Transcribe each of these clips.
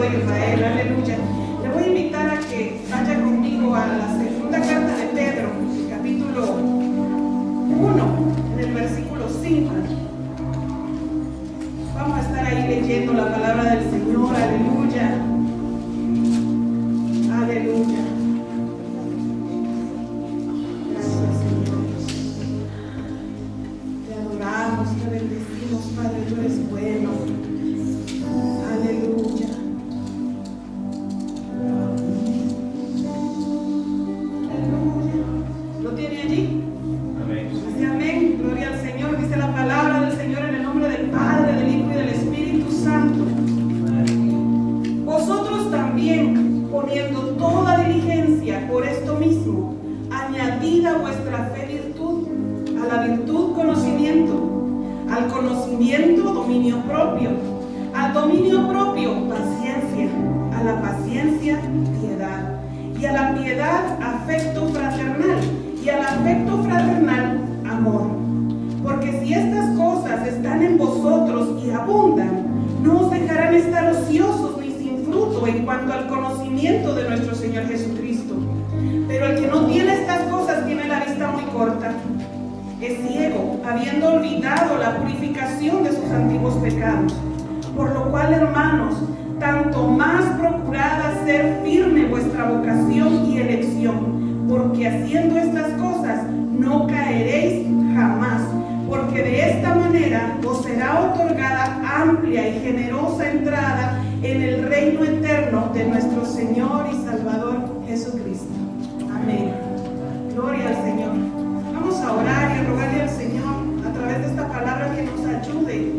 de Israel. Aleluya. Le voy a invitar a que vaya conmigo a la segunda carta de Pedro, capítulo 1, en el versículo 5. Vamos a estar ahí leyendo la palabra del Señor. Aleluya. Aleluya. Gracias, Señor. Te adoramos, te bendecimos, Padre, tú eres bueno. Aleluya. Aleluya. ¿Lo tiene allí? Amén. Dice amén. Gloria al Señor. Dice la palabra del Señor en el nombre del Padre, del Hijo y del Espíritu Santo. Vosotros también, poniendo toda diligencia por esto mismo, añadid a vuestra fe virtud, a la virtud conocimiento, al conocimiento dominio propio, al dominio propio paciencia, a la paciencia piedad, y a la piedad afecto fraternal, y al afecto fraternal amor. Porque si estas cosas están en vosotros y abundan, no os dejarán estar ociosos ni sin fruto en cuanto al conocimiento de nuestro Señor Jesucristo. Pero el que no tiene estas cosas tiene la vista muy corta, es ciego, habiendo olvidado la purificación de sus antiguos pecados. Por lo cual, hermanos, tanto más procurad hacer firme vuestra vocación y elección, porque haciendo estas cosas no caeréis jamás, porque de esta manera os será otorgada amplia y generosa entrada en el reino eterno de nuestro Señor y Salvador Jesucristo. Amén. Gloria al Señor. Vamos a orar y a rogarle al Señor a través de esta palabra que nos ayude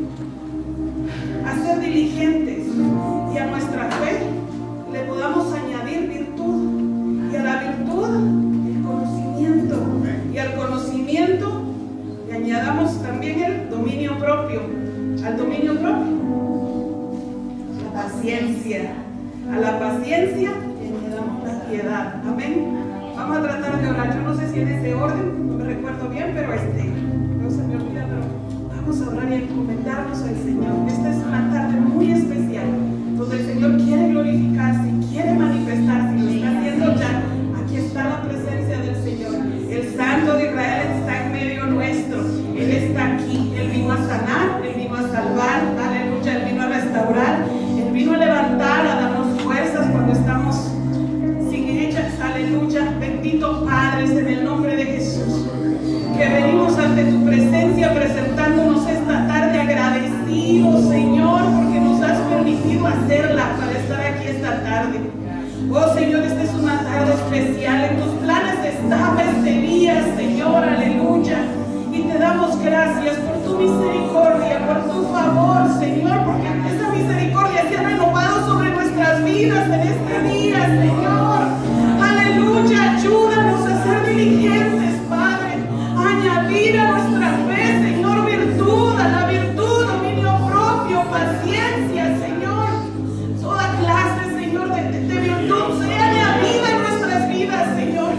a ser diligentes y a nuestra fe le podamos añadir virtud, y a la virtud el conocimiento, y al conocimiento le añadamos también el dominio propio, al dominio propio la paciencia, a la paciencia le añadamos la piedad. Amén. Vamos a tratar de orar. Yo no sé si en ese orden, no me recuerdo bien, pero no se me olvida, pero vamos a orar y a encomendarnos al Señor. Esta es una tarde muy especial, donde el Señor quiere glorificarse, quiere manifestarse, y lo está haciendo ya. Aquí está la presencia del Señor. El Santo de Israel está en medio nuestro. Él está aquí. Él vino a sanar, Él vino a salvar, aleluya. Él vino a restaurar, Él vino a levantar, a darnos fuerzas cuando estamos sin ellas, aleluya. Bendito Padre, es en el nombre de Jesús que venimos ante tu presencia, presentándonos esta tarde agradecidos, Señor, porque nos has permitido hacerla para estar aquí esta tarde. Oh Señor, esta es una tarde especial. En tus planes estaba este día, Señor, aleluya. Y te damos gracias por tu misericordia, por tu favor, Señor, porque esa misericordia se ha renovado sobre nuestras vidas en este día, Señor. Aleluya, ayúdanos a ser diligentes, Padre, a añadir a nuestra fe, Señor, virtud, a la virtud, dominio propio, paciencia, Señor. Toda clase, Señor, de virtud sea añadida en nuestras vidas, Señor.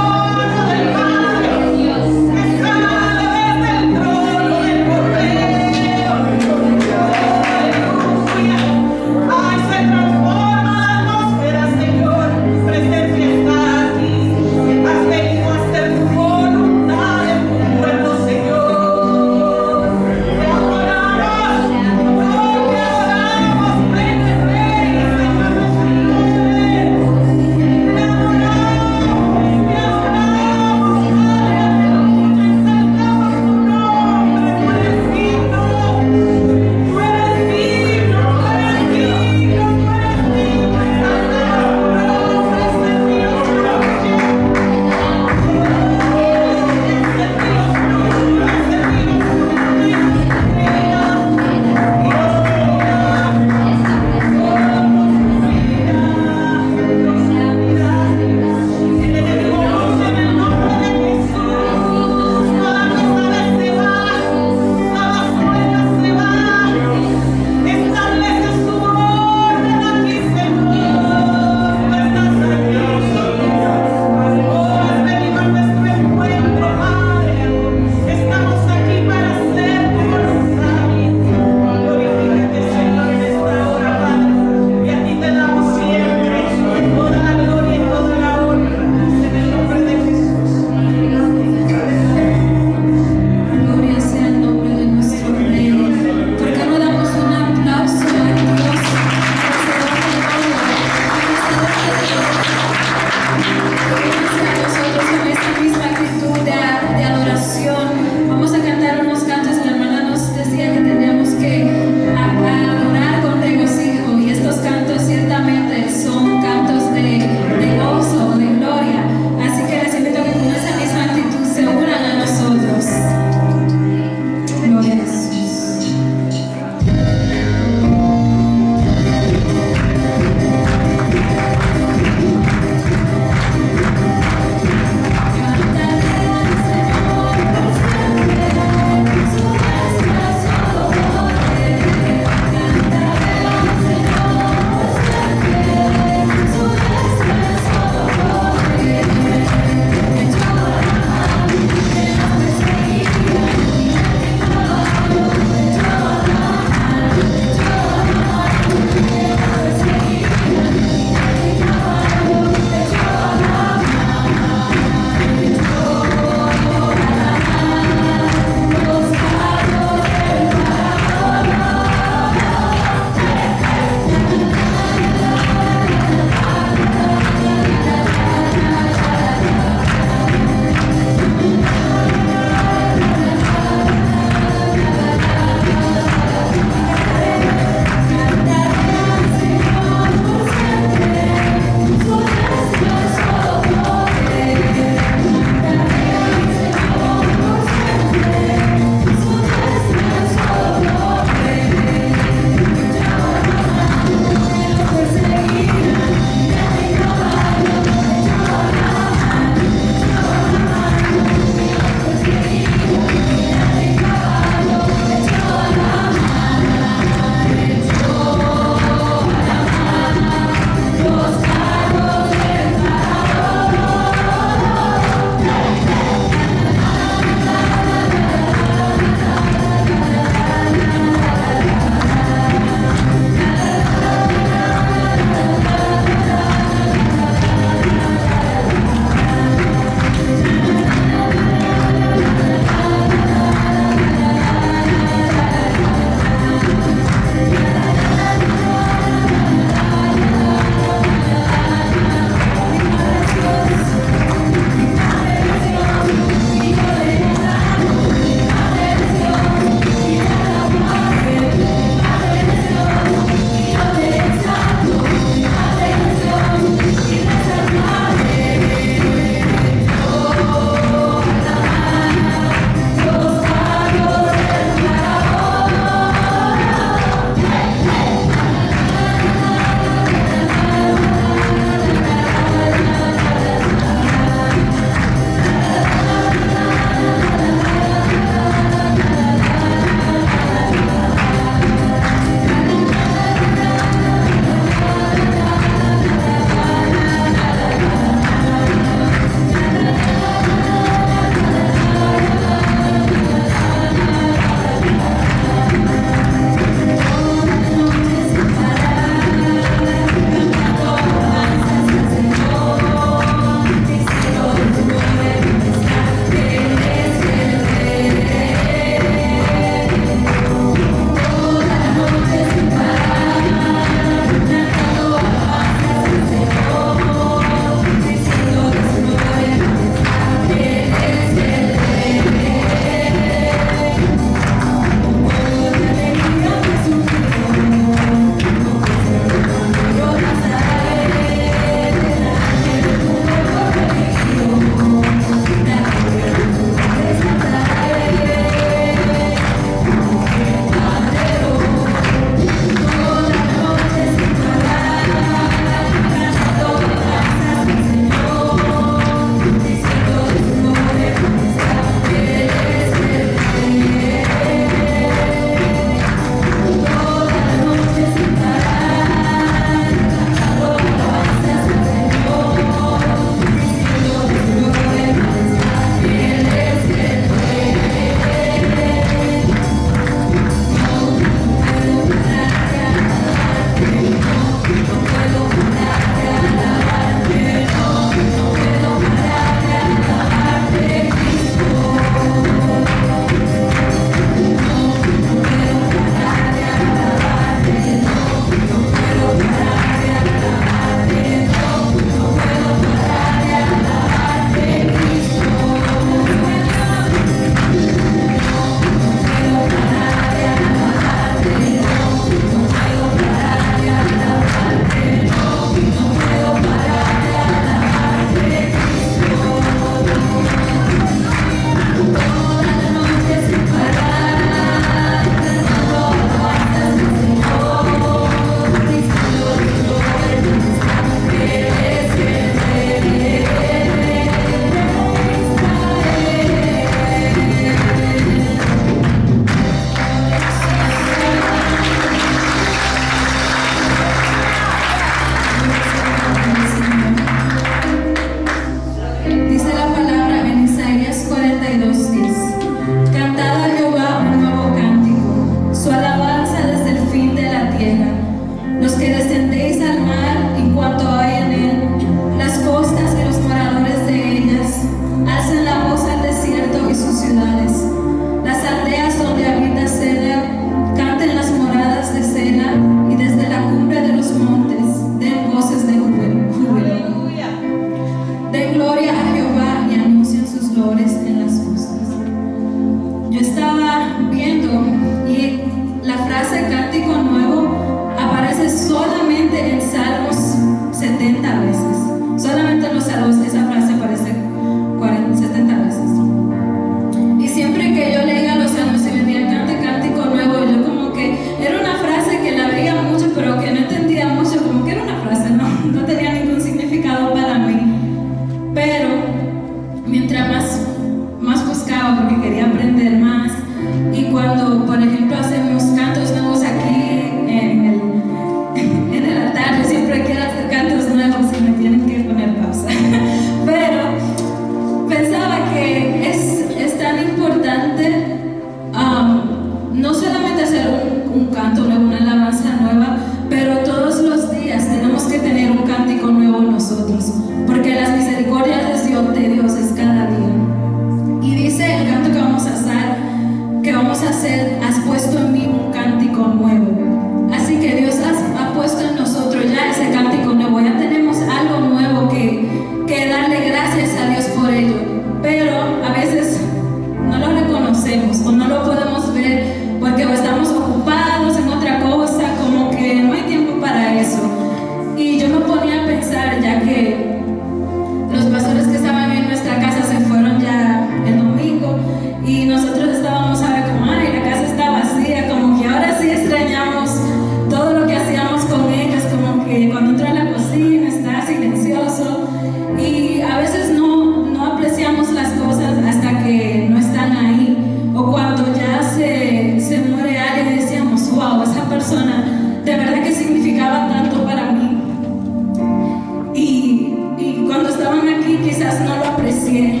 aprecié.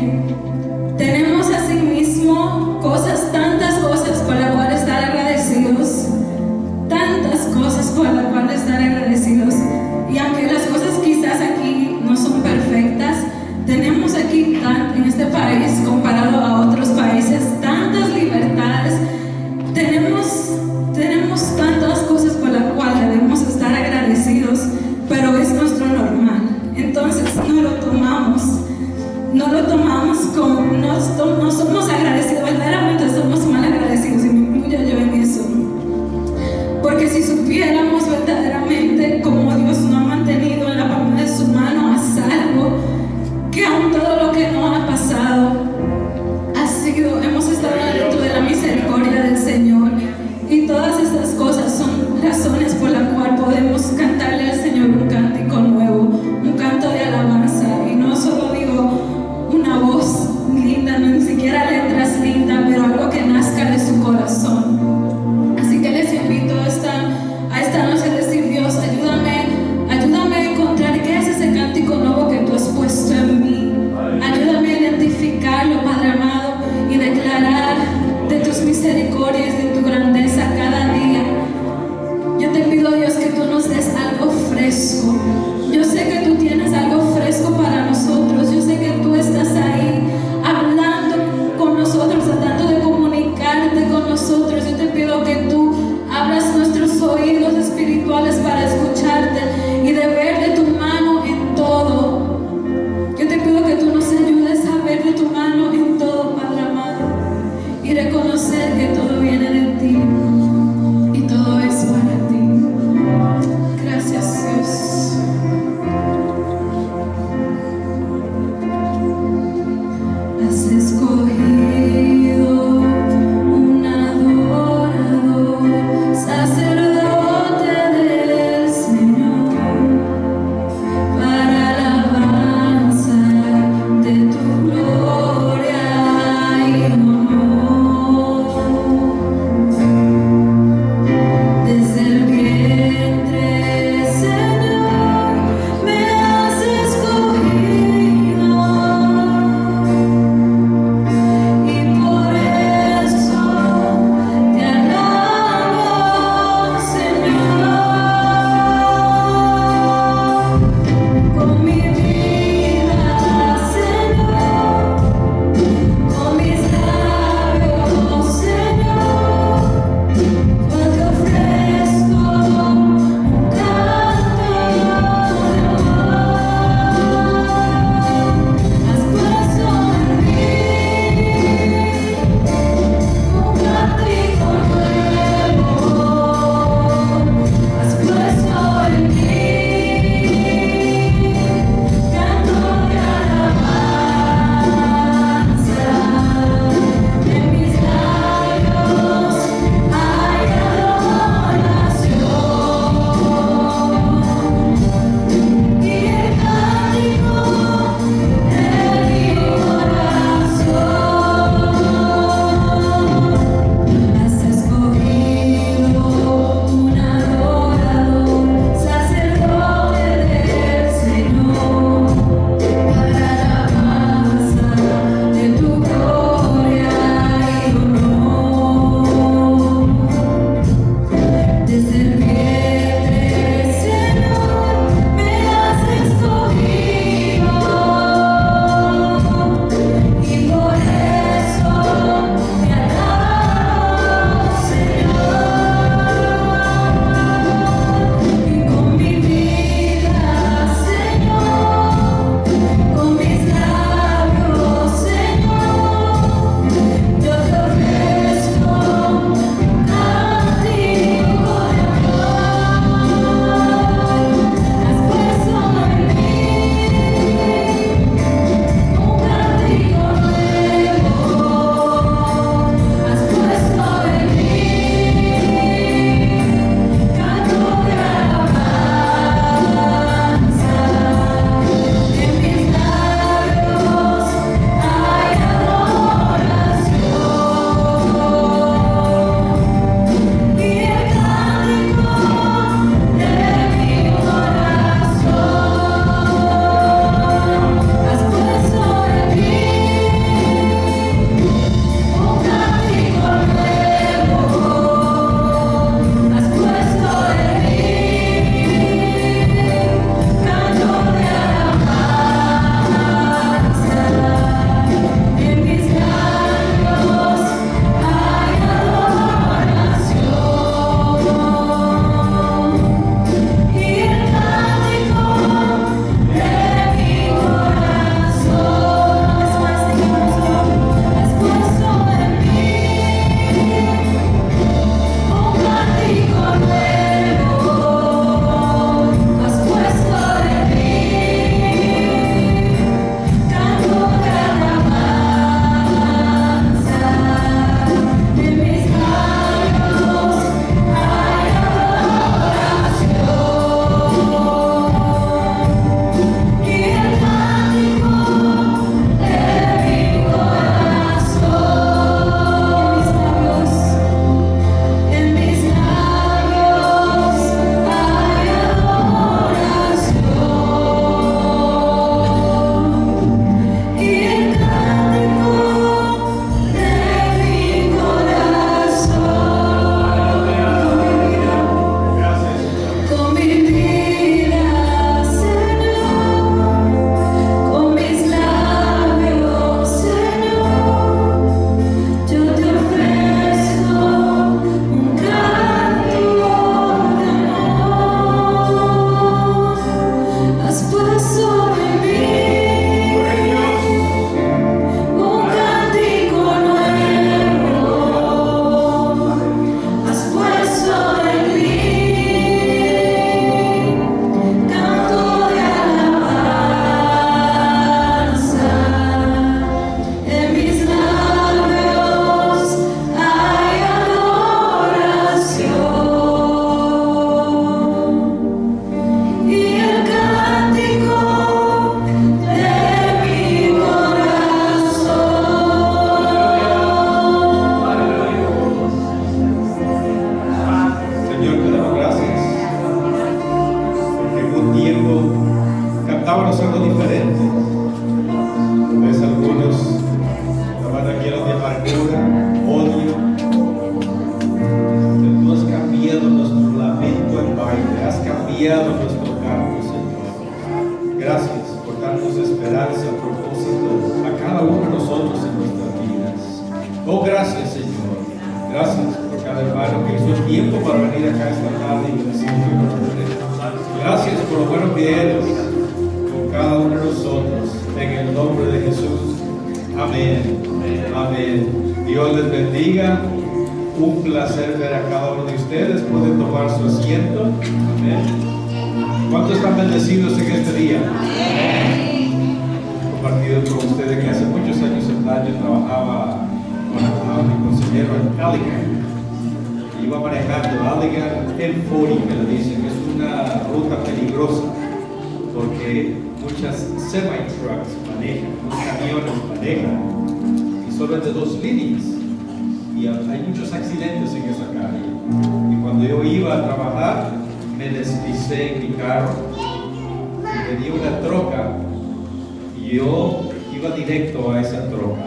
Tenemos asimismo cosas, tantas cosas por las cuales estar agradecidos, tantas cosas por las cuales estar agradecidos. Y aunque las cosas quizás aquí no son perfectas, tenemos aquí en este país, comparado a otros países, tantas libertades. Tenemos tantas cosas por las cuales debemos estar agradecidos, pero es nuestro normal. Entonces no lo tomamos como, no somos agradecidos, verdaderamente somos mal agradecidos, y me incluyo yo en eso. Porque si supiéramos verdaderamente cómo Dios nos ha mantenido en la palma de su mano a salvo, que aún todo lo que nos ha pasado hemos estado dentro de la misericordia del Señor, y todas estas cosas son razones por las cuales podemos cantarle al Señor un cántico nuevo, un canto de alabanza. Y no solo digo una voz linda, no ni siquiera letras lindas, pero algo que nace cambiado nuestro campo, Señor. Gracias por darnos esperanza, propósito a cada uno de nosotros en nuestras vidas. Oh, gracias, Señor. Gracias por cada hermano que hizo tiempo para venir acá esta tarde y bendecir tu nombre. Gracias por lo bueno que eres con cada uno de nosotros. En el nombre de Jesús. Amén. Amén. Dios les bendiga. Un placer ver a cada uno de ustedes. Pueden tomar su asiento. Amén. ¿Cuántos están bendecidos en este día? Amén. He compartido con ustedes que hace muchos años atrás yo trabajaba con mi consejero en Allegan. Iba manejando Allegan en 40, que le dicen. Es una ruta peligrosa porque muchas semi-trucks manejan, los camiones manejan, y solo es de 2 líneas. Y hay muchos accidentes en esa calle. Y cuando yo iba a trabajar, me deslicé en mi carro y venía una troca y yo iba directo a esa troca.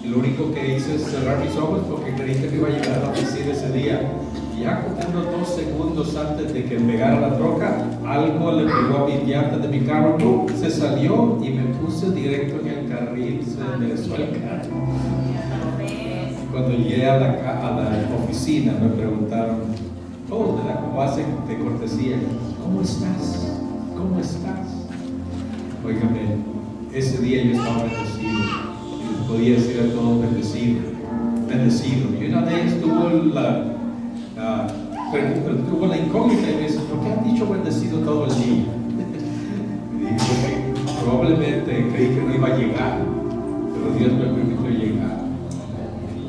Y lo único que hice es cerrar mis ojos porque creí que me iba a llegar a la oficina ese día. Y ya como unos 2 segundos antes de que pegara la troca, algo le pegó a mi llanta de mi carro, se salió y me puse directo en el carril, se enderezó el carro. Cuando llegué a la oficina me preguntaron, ¿cómo hacen de cortesía? ¿Cómo estás? ¿Cómo estás? Óigame, ese día yo estaba bendecido. Y podía decir a todos bendecido, bendecido. Y una vez tuvo la incógnita y me dice, ¿por qué han dicho bendecido todo el día? Y dije, probablemente creí que no iba a llegar, pero Dios me permitió llegar.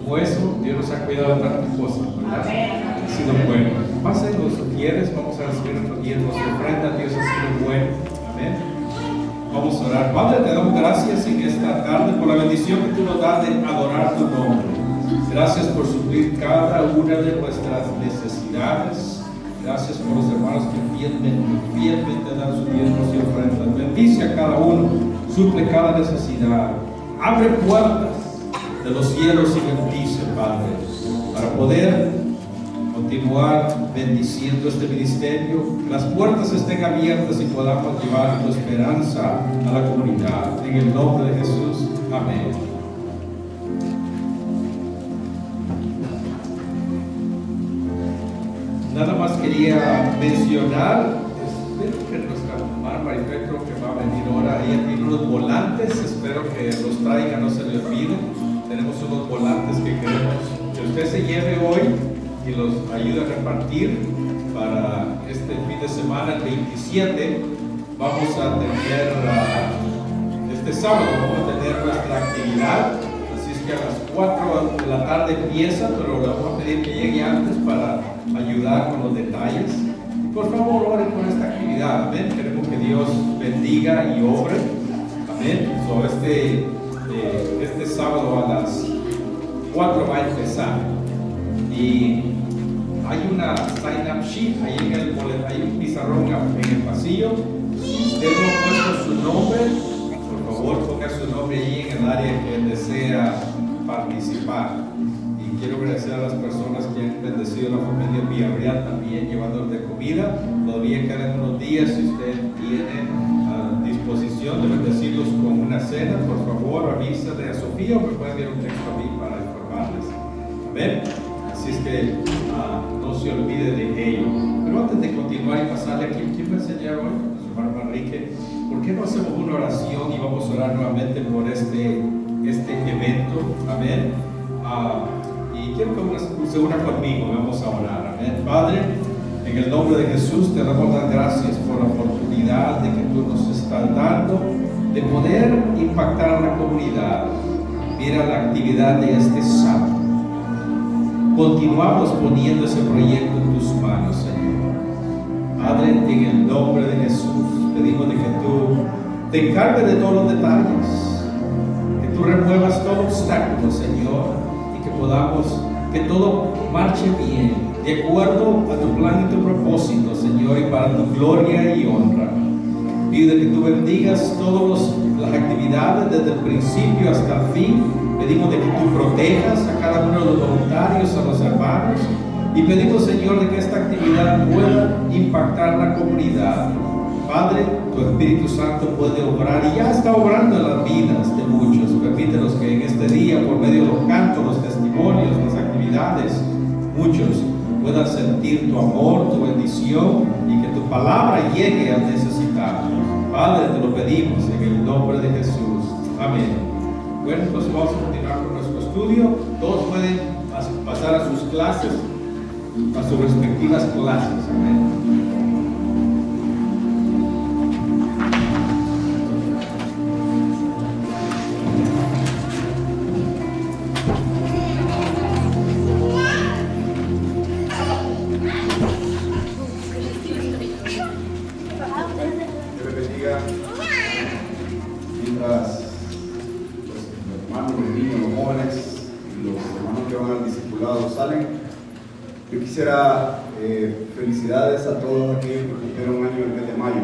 Como eso, Dios nos ha cuidado de tantas cosas, ¿verdad? Ha sido bueno. Pásenlo si quieres, vamos a recibir nuestros diezmos y ofrendas. Dios ha sido bueno. Amén. Vamos a orar. Padre, te damos gracias en esta tarde por la bendición que tú nos das de adorar tu nombre. Gracias por suplir cada una de nuestras necesidades. Gracias por los hermanos que fielmente dan sus diezmos y ofrendas. Bendice a cada uno, suple cada necesidad. Abre puertas de los cielos y bendice, Padre, para poder continuar bendiciendo este ministerio, que las puertas estén abiertas y podamos llevar tu esperanza a la comunidad. En el nombre de Jesús. Amén. Nada más quería mencionar, espero que nuestra hermana Maripetro, que va a venir ahora, ella tiene unos volantes, espero que los traiga, no se le olvide. Tenemos unos volantes que queremos que usted se lleve hoy y los ayude a repartir para este fin de semana, el 27. Vamos a tener, este sábado vamos a tener nuestra actividad, así es que a las 4 de la tarde empieza, pero le vamos a pedir que llegue antes para ayudar con los detalles. Y por favor, oren por esta actividad, amén. Queremos que Dios bendiga y obre, amén. So, este sábado a las 4 va a empezar y hay una sign-up sheet ahí en el boletín, hay un pizarrón en el pasillo. Si usted no ha puesto su nombre, por favor ponga su nombre ahí en el área que desea participar. Y quiero agradecer a las personas que han bendecido a la familia Villarreal también llevándoles de comida. Todavía quedan unos días, si usted tiene disposición de bendecirlos con una cena, por favor avísale a Sofía o me pueden enviar un texto a mí para informarles. Amén. Así es que no se olvide de ello. Pero antes de continuar y pasarle a ¿quién va a enseñar hoy? Su hermano Enrique. ¿Por qué no hacemos una oración y vamos a orar nuevamente por este evento? Amén. Y quiero que se una conmigo, vamos a orar. Amén. Padre, en el nombre de Jesús te damos las gracias por la oportunidad de que tú nos estás dando de poder impactar a la comunidad. Mira la actividad de este sábado. Continuamos poniendo ese proyecto en tus manos, Señor. Padre, en el nombre de Jesús, pedimos de que tú te encargues de todos los detalles, que tú remuevas todo obstáculo, Señor, y que podamos, que todo marche bien, de acuerdo a tu plan y tu propósito, Señor, y para tu gloria y honra. Pido que tú bendigas todas las actividades desde el principio hasta el fin. Pedimos de que tú protejas a cada uno de los voluntarios, a los hermanos, Y pedimos, Señor, de que esta actividad pueda impactar la comunidad. Padre, tu Espíritu Santo puede obrar y ya está obrando en las vidas de muchos. Permítenos que en este día, por medio de los cantos, los testimonios, las actividades, muchos puedan sentir tu amor, tu bendición y que tu palabra llegue al necesitado. Padre, te lo pedimos en el nombre de Jesús. Amén. Bueno, pues vamos a continuar con nuestro estudio. Todos pueden pasar a sus clases, a sus respectivas clases. Amén. Quisiera felicidades a todos aquellos que cumplieron un año en el mes de mayo.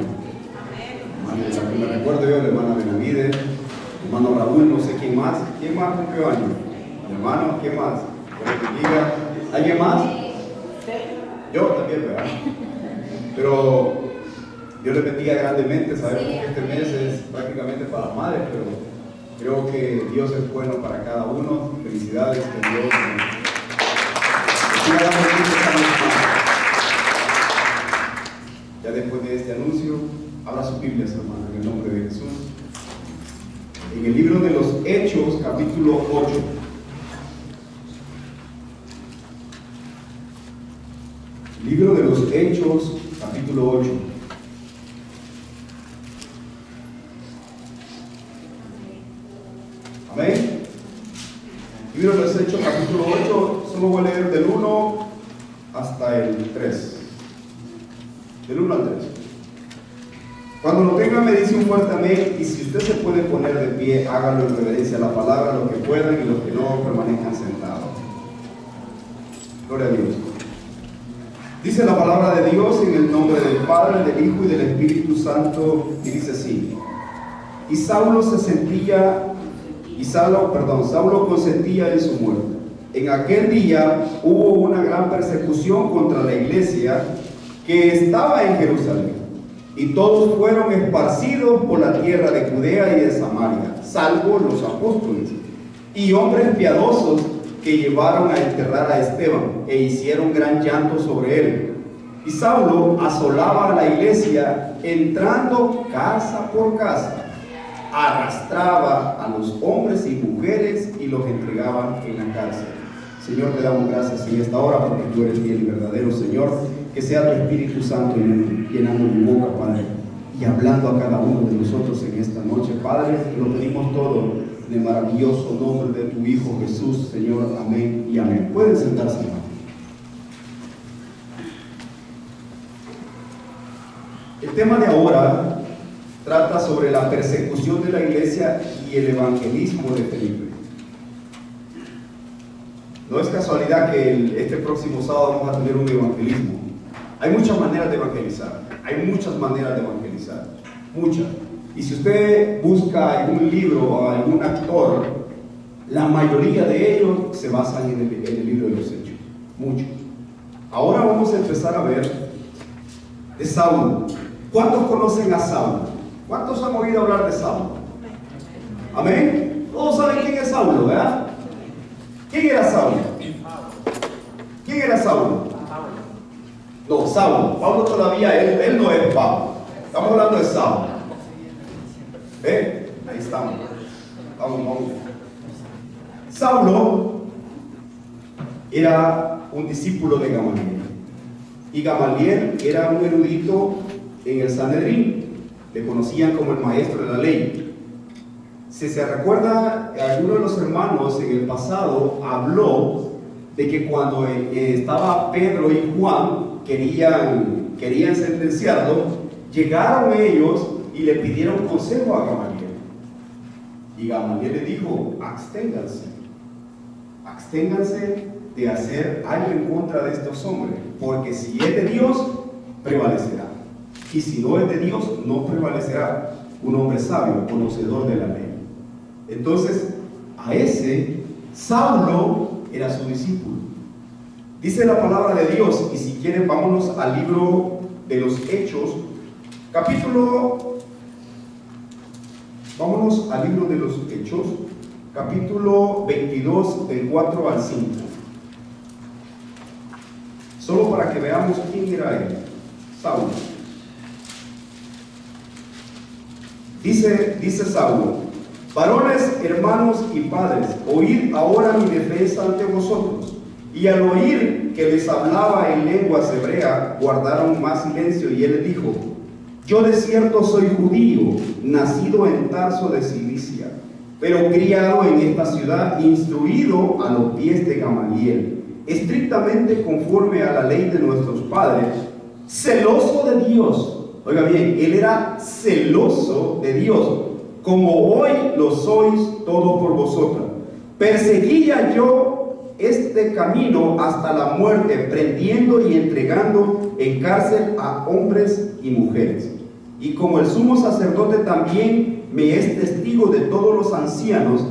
Me recuerdo yo, la hermana Benavide, el hermano Raúl, no sé quién más. ¿Quién más cumplió año? Hermano, ¿quién más? ¿Alguien más? Yo también, ¿verdad? Pero Dios les bendiga grandemente. Sabemos que este mes es prácticamente para las madres, pero creo que Dios es bueno para cada uno. Felicidades, que Dios ya después de este anuncio, abra sus Biblias, hermano, en el nombre de Jesús. En el libro de los Hechos, capítulo 8. Libro de los Hechos, capítulo 8. Amén. Libro de los Hechos, capítulo 8, solo voy a leer del 1 hasta el 3. Del 1 al 3. Cuando lo tenga me dice un fuerte amén, y si usted se puede poner de pie, hágalo en reverencia a la palabra, los que puedan y los que no permanezcan sentados. Gloria a Dios. Dice la palabra de Dios en el nombre del Padre, del Hijo y del Espíritu Santo, y dice así: y Saulo consentía en su muerte. En aquel día hubo una gran persecución contra la iglesia que estaba en Jerusalén, y todos fueron esparcidos por la tierra de Judea y de Samaria, salvo los apóstoles y hombres piadosos que llevaron a enterrar a Esteban e hicieron gran llanto sobre él. Y Saulo asolaba a la iglesia, entrando casa por casa, arrastraba a los hombres y mujeres y los entregaba en la cárcel. Señor, te damos gracias en esta hora porque tú eres fiel y verdadero, Señor. Que sea tu Espíritu Santo llenando mi boca, Padre, y hablando a cada uno de nosotros en esta noche, Padre. Lo pedimos todo en el maravilloso nombre de tu Hijo Jesús, Señor. Amén y amén. Pueden sentarse, hermano. El tema de ahora trata sobre la persecución de la iglesia y el evangelismo de Felipe. No es casualidad que este próximo sábado vamos a tener un evangelismo. Hay muchas maneras de evangelizar, muchas. Y si usted busca algún libro o algún actor, la mayoría de ellos se basan en el libro de los Hechos, muchos. Ahora vamos a empezar a ver de Saulo. ¿Cuántos conocen a Saulo? ¿Cuántos han oído hablar de Saulo? Amén. Todos saben quién es Saulo, ¿verdad? ¿Quién era Saulo? No, Saulo. Pablo todavía, él no es Pablo. Estamos hablando de Saulo. ¿Ve? Ahí estamos. Vamos. Saulo era un discípulo de Gamaliel. Y Gamaliel era un erudito en el Sanedrín. Le conocían como el maestro de la ley. Si se recuerda, alguno de los hermanos en el pasado habló de que cuando estaba Pedro y Juan querían sentenciarlo, llegaron ellos y le pidieron consejo a Gamaliel. Y Gamaliel le dijo: absténganse de hacer algo en contra de estos hombres, porque si es de Dios, prevalecerá, y si no es de Dios, no prevalecerá. Un hombre sabio, conocedor de la ley. Entonces, a ese Saulo era su discípulo. Dice la palabra de Dios, y si quieren vámonos al libro de los Hechos, vámonos al libro de los Hechos, capítulo 22, del 4 al 5. Solo para que veamos quién era él, Saulo. Dice Saulo: varones, hermanos y padres, oíd ahora mi defensa ante vosotros. Y al oír que les hablaba en lenguas hebreas, guardaron más silencio, y él les dijo: yo de cierto soy judío, nacido en Tarso de Cilicia, pero criado en esta ciudad, instruido a los pies de Gamaliel, estrictamente conforme a la ley de nuestros padres, celoso de Dios. Oiga bien, él era celoso de Dios, como hoy lo sois todos por vosotros. Perseguía yo este camino hasta la muerte, prendiendo y entregando en cárcel a hombres y mujeres. Y como el sumo sacerdote también me es testigo de todos los ancianos,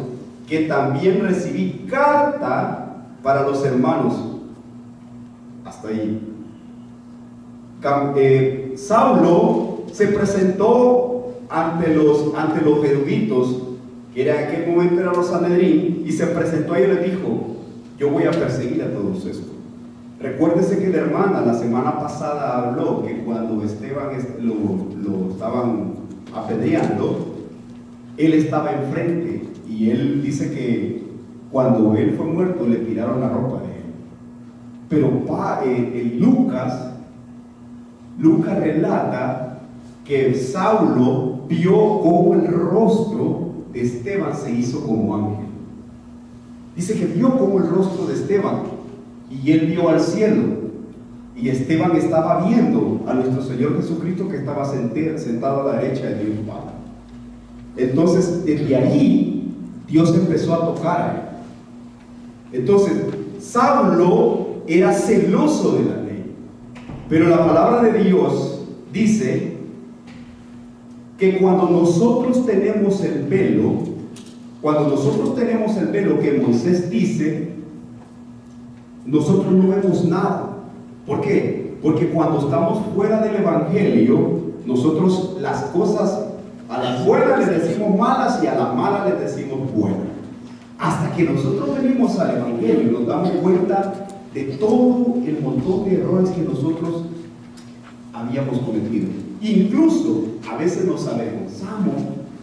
que también recibí carta para los hermanos. Hasta ahí. Saulo se presentó ante los eruditos, que en aquel momento eran los Sanedrín, y se presentó a ellos y les dijo: yo voy a perseguir a todos estos. Recuérdese que la hermana la semana pasada habló que cuando Esteban lo estaban apedreando, él estaba enfrente, y él dice que cuando él fue muerto le tiraron la ropa de él. Pero Lucas relata que Saulo vio cómo el rostro de Esteban se hizo como ángel. Dice que vio cómo el rostro de Esteban, y él vio al cielo, y Esteban estaba viendo a nuestro Señor Jesucristo, que estaba sentado a la derecha de Dios Padre. Entonces desde allí Dios empezó a tocar a él. Entonces Saulo era celoso de la ley, pero la palabra de Dios dice que cuando nosotros tenemos el velo que Moisés dice, nosotros no vemos nada. ¿Por qué? Porque cuando estamos fuera del evangelio, nosotros las cosas a las buenas les decimos malas y a las malas les decimos buenas. Hasta que nosotros venimos al evangelio y nos damos cuenta de todo el montón de errores que nosotros habíamos cometido. Incluso a veces nos avergonzamos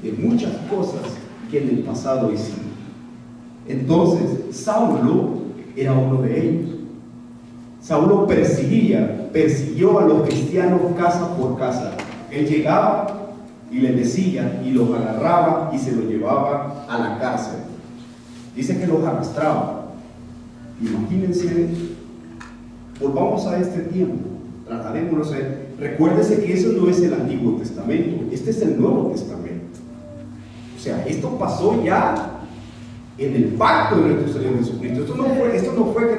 de muchas cosas que en el pasado hicimos. Entonces Saulo era uno de ellos. Saulo persiguió a los cristianos casa por casa. Él llegaba y les decía, y los agarraba y se los llevaba a la cárcel. Dice que los arrastraba. Imagínense, volvamos a este tiempo, trasladémonos. Recuérdese que eso no es el Antiguo Testamento, este es el Nuevo Testamento. O sea, esto pasó ya en el pacto de nuestro Señor Jesucristo. Esto no fue que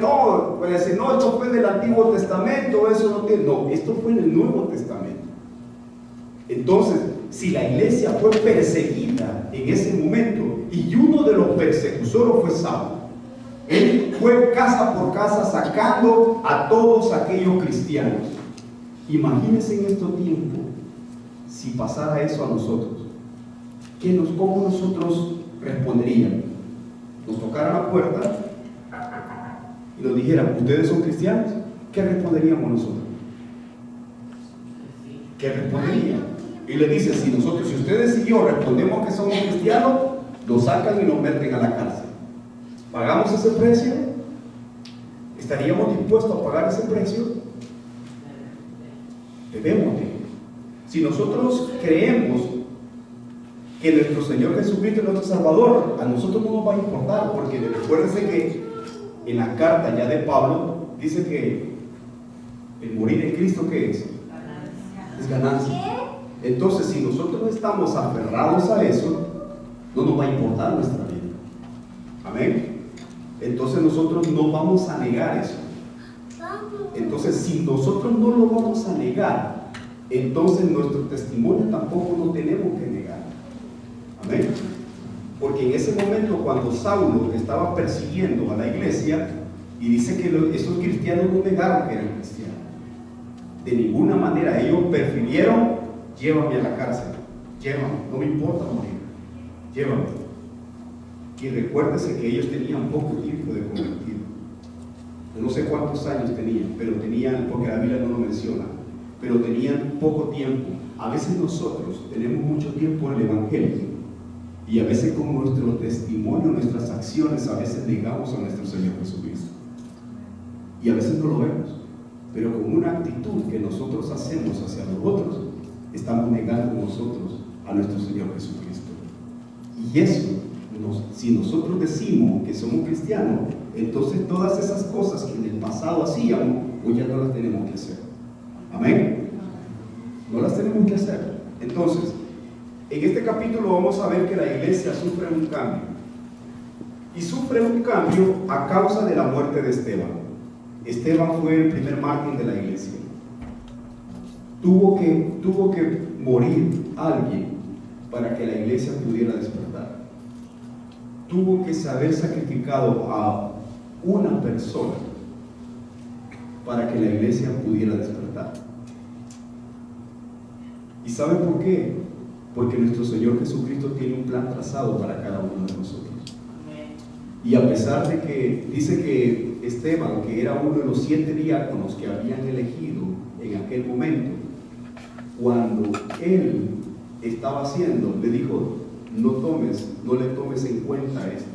puede decir, no, esto fue del Antiguo Testamento, eso no tiene. No, esto fue en el Nuevo Testamento. Entonces, si la iglesia fue perseguida en ese momento, y uno de los persecutores fue Saulo, él fue casa por casa sacando a todos aquellos cristianos. Imagínense en estos tiempos si pasara eso a nosotros. ¿Cómo nosotros responderíamos? Nos tocara la puerta y nos dijeran, ¿ustedes son cristianos? ¿Qué responderíamos nosotros? ¿Qué responderíamos? Y le dice, si ustedes y yo respondemos que somos cristianos, nos sacan y nos meten a la cárcel. ¿Pagamos ese precio? ¿Estaríamos dispuestos a pagar ese precio? Debemos de. Si nosotros creemos que nuestro Señor Jesucristo es nuestro Salvador, a nosotros no nos va a importar, porque recuérdense que en la carta ya de Pablo dice que el morir en Cristo, ¿qué es? Es ganancia. Entonces, si nosotros estamos aferrados a eso, no nos va a importar nuestra vida. Amén. Entonces nosotros no vamos a negar eso. Entonces, si nosotros no lo vamos a negar, entonces nuestro testimonio tampoco lo tenemos que negar. Amén. Porque en ese momento, cuando Saulo estaba persiguiendo a la iglesia, Y dice que esos cristianos no negaron que eran cristianos. De ninguna manera. Ellos prefirieron: llévame a la cárcel, llévame, no me importa morir, llévame. Y recuérdese que ellos tenían poco tiempo de convertir. No sé cuántos años tenían, pero tenían, porque la Biblia no lo menciona, pero tenían poco tiempo. A veces nosotros tenemos mucho tiempo en el Evangelio, y a veces con nuestro testimonio, nuestras acciones, a veces negamos a nuestro Señor Jesucristo. Y a veces no lo vemos, pero con una actitud que nosotros hacemos hacia los otros, estamos negando nosotros a nuestro Señor Jesucristo. Y eso, si nosotros decimos que somos cristianos, entonces todas esas cosas que en el pasado hacíamos, pues ya no las tenemos que hacer. Amén. No las tenemos que hacer. Entonces, en este capítulo vamos a ver que la iglesia sufre un cambio. Y sufre un cambio a causa de la muerte de Esteban. Esteban fue el primer mártir de la iglesia. Tuvo que morir alguien para que la iglesia pudiera despertar. Tuvo que haber sacrificado a una persona para que la iglesia pudiera despertar. ¿Y sabe por qué? Porque nuestro Señor Jesucristo tiene un plan trazado para cada uno de nosotros. Y a pesar de que dice que Esteban, que era uno de los 7 diáconos que habían elegido en aquel momento, cuando él estaba haciendo, le dijo: no le tomes en cuenta esto,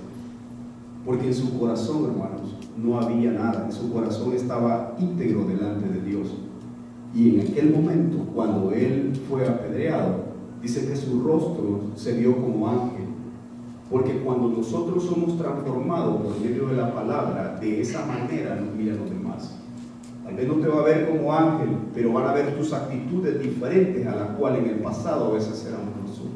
porque en su corazón, hermanos, no había nada. En su corazón estaba íntegro delante de Dios. Y en aquel momento, cuando él fue apedreado, dice que su rostro se vio como ángel. Porque cuando nosotros somos transformados por medio de la palabra, de esa manera nos miran los demás. Tal vez no te va a ver como ángel, pero van a ver tus actitudes diferentes a las cuales en el pasado a veces éramos nosotros.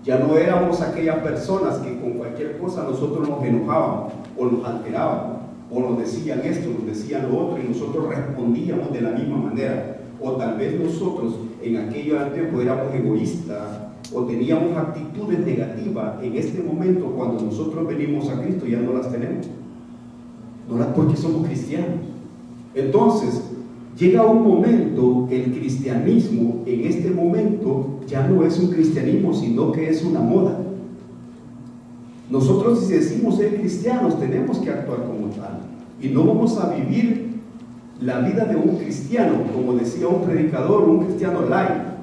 Ya no éramos aquellas personas que con cualquier cosa nosotros nos enojábamos o nos alterábamos, o nos decían esto, nos decían lo otro, y nosotros respondíamos de la misma manera. O tal vez nosotros en aquello tiempo éramos egoístas o teníamos actitudes negativas. En este momento, cuando nosotros venimos a Cristo, ya no las tenemos. No las, porque somos cristianos. Entonces, llega un momento que el cristianismo en este momento ya no es un cristianismo, sino que es una moda. Nosotros, si decimos ser cristianos, tenemos que actuar como tal. Y no vamos a vivir la vida de un cristiano, como decía un predicador, un cristiano light,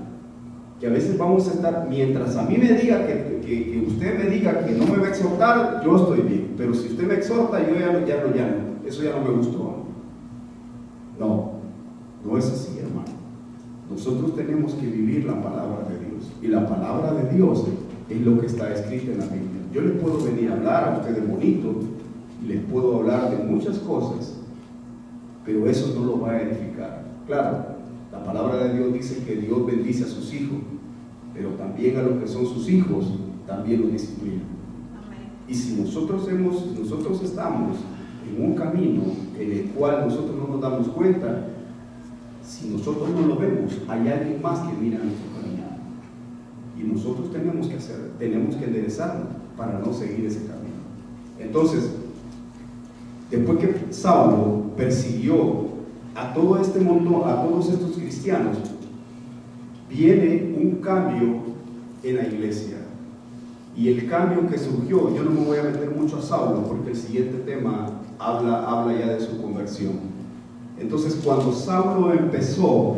que a veces vamos a estar, mientras a mí me diga que usted me diga que no me va a exhortar, yo estoy bien, pero si usted me exhorta, yo ya no, eso ya no me gustó. No es así, hermano. Nosotros tenemos que vivir la palabra de Dios, y la palabra de Dios es lo que está escrito en la Biblia. Yo les puedo venir a hablar a ustedes bonito, y les puedo hablar de muchas cosas, pero eso no lo va a edificar. Claro, la palabra de Dios dice que Dios bendice a sus hijos, pero también a los que son sus hijos, también los disciplina. Y si nosotros estamos en un camino en el cual nosotros no nos damos cuenta, si nosotros no lo vemos, hay alguien más que mira nuestro camino. Y nosotros tenemos que enderezarnos para no seguir ese camino. Entonces, después que Saulo persiguió a todo este mundo, a todos estos cristianos, viene un cambio en la iglesia. Y el cambio que surgió, yo no me voy a meter mucho a Saulo, porque el siguiente tema habla ya de su conversión. Entonces, cuando Saulo empezó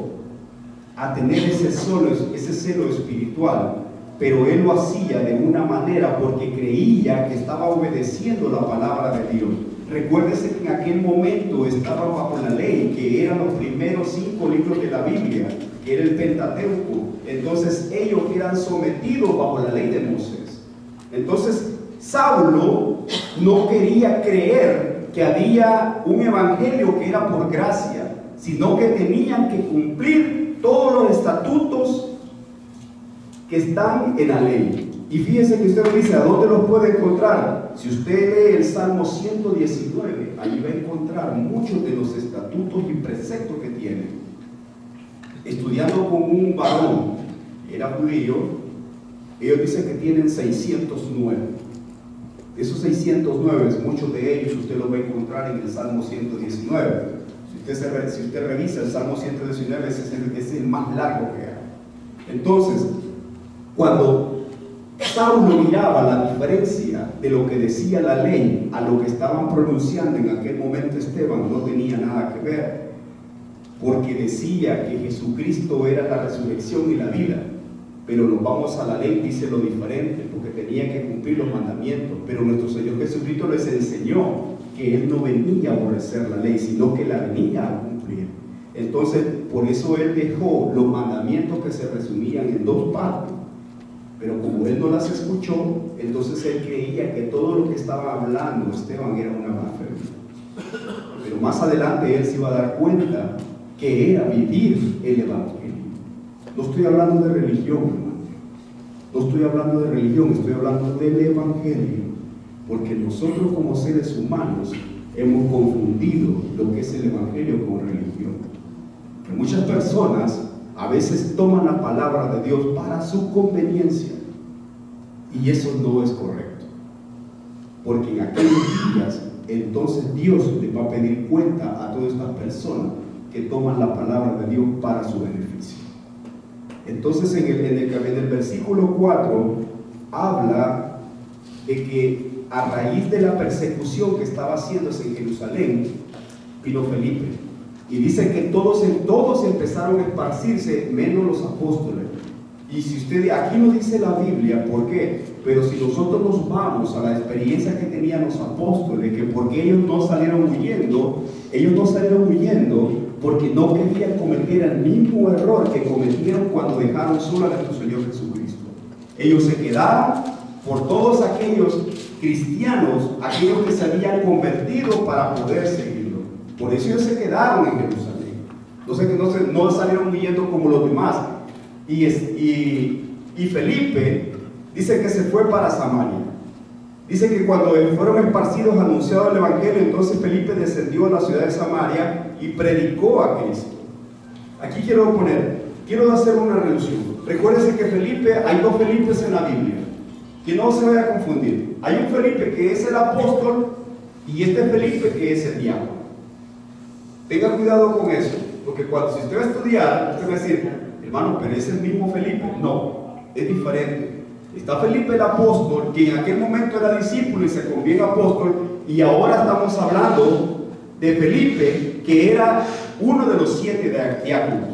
a tener ese celo espiritual, pero él lo hacía de una manera porque creía que estaba obedeciendo la palabra de Dios. Recuérdese que en aquel momento estaban bajo la ley, que eran los primeros 5 libros de la Biblia, que era el Pentateuco. Entonces ellos eran sometidos bajo la ley de Moisés. Entonces Saulo no quería creer que había un evangelio que era por gracia, sino que tenían que cumplir todos los estatutos que están en la ley. Y fíjese que usted me dice, ¿a dónde los puede encontrar? Si usted lee el Salmo 119, ahí va a encontrar muchos de los estatutos y preceptos que tiene. Estudiando con un varón, era judío, ellos dicen que tienen 609. Esos 609, muchos de ellos usted los va a encontrar en el Salmo 119. Si usted revisa el Salmo 119, ese es el más largo que hay. Entonces, cuando Saulo miraba la diferencia de lo que decía la ley a lo que estaban pronunciando en aquel momento Esteban, no tenía nada que ver, porque decía que Jesucristo era la resurrección y la vida. Pero nos vamos a la ley, dice lo diferente, porque tenía que cumplir los mandamientos. Pero nuestro Señor Jesucristo les enseñó que Él no venía a aborrecer la ley, sino que la venía a cumplir. Entonces, por eso Él dejó los mandamientos que se resumían en 2 partes. Pero como Él no las escuchó, entonces Él creía que todo lo que estaba hablando Esteban era una blasfemia. Pero más adelante Él se iba a dar cuenta que era vivir el Evangelio. No estoy hablando de religión, hermano. No estoy hablando de religión, estoy hablando del Evangelio. Porque nosotros como seres humanos hemos confundido lo que es el Evangelio con religión. Que muchas personas a veces toman la palabra de Dios para su conveniencia. Y eso no es correcto. Porque en aquellos días, entonces Dios les va a pedir cuenta a todas estas personas que toman la palabra de Dios para su beneficio. Entonces en el versículo 4 habla de que a raíz de la persecución que estaba haciéndose en Jerusalén, vino Felipe. Y dice que todos empezaron a esparcirse, menos los apóstoles. Y si usted, aquí no dice la Biblia, ¿por qué? Pero si nosotros nos vamos a la experiencia que tenían los apóstoles, que porque ellos no salieron huyendo porque no querían cometer el mismo error que cometieron cuando dejaron solo a nuestro Señor Jesucristo. Ellos se quedaron por todos aquellos cristianos, aquellos que se habían convertido para poder seguirlo. Por eso ellos se quedaron en Jerusalén. No salieron huyendo como los demás. Y Felipe dice que se fue para Samaria. Dice que cuando fueron esparcidos, anunciado el Evangelio, entonces Felipe descendió a la ciudad de Samaria y predicó a Cristo. Aquí quiero hacer una reducción. Recuérdense que hay 2 Felipes en la Biblia. Que no se vaya a confundir. Hay un Felipe que es el apóstol y este Felipe que es el diácono. Tenga cuidado con eso, porque si usted va a estudiar, usted va a decir, hermano, pero es el mismo Felipe. No, es diferente. Está Felipe el apóstol, que en aquel momento era discípulo y se conviene apóstol, y ahora estamos hablando de Felipe, que era uno de los 7 diáconos.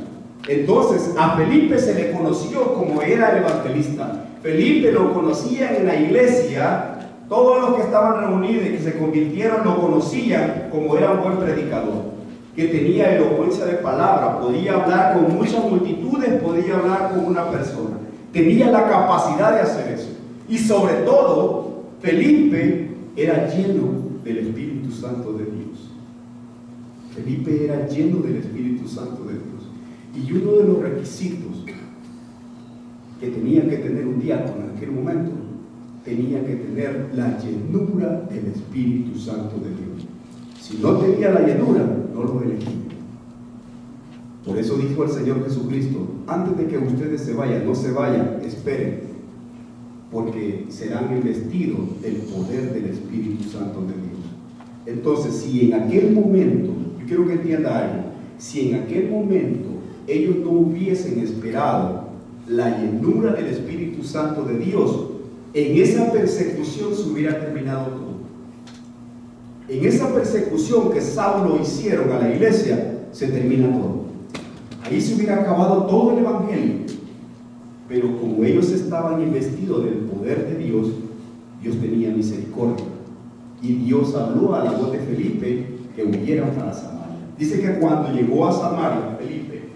Entonces, a Felipe se le conoció como era el evangelista. Felipe lo conocían en la iglesia, todos los que estaban reunidos y que se convirtieron lo conocían como era un buen predicador, que tenía elocuencia de palabra, podía hablar con muchas multitudes, podía hablar con una persona. Tenía la capacidad de hacer eso. Y sobre todo, Felipe era lleno del Espíritu Santo de Dios. Felipe era lleno del Espíritu Santo de Dios. Y uno de los requisitos que tenía que tener un diácono en aquel momento, tenía que tener la llenura del Espíritu Santo de Dios. Si no tenía la llenura, no lo elegía. Por eso dijo el Señor Jesucristo, antes de que ustedes se vayan, no se vayan, esperen, porque serán investidos del poder del Espíritu Santo de Dios. Entonces, si en aquel momento, yo quiero que entienda algo, si en aquel momento ellos no hubiesen esperado la llenura del Espíritu Santo de Dios, en esa persecución se hubiera terminado todo. En esa persecución que Saulo hicieron a la iglesia, se termina todo. Ahí se hubiera acabado todo el Evangelio. Pero como ellos estaban investidos del poder de Dios, Dios tenía misericordia. Y Dios habló a la voz de Felipe que huyeran para Samaria. Dice que cuando llegó a Samaria, Felipe,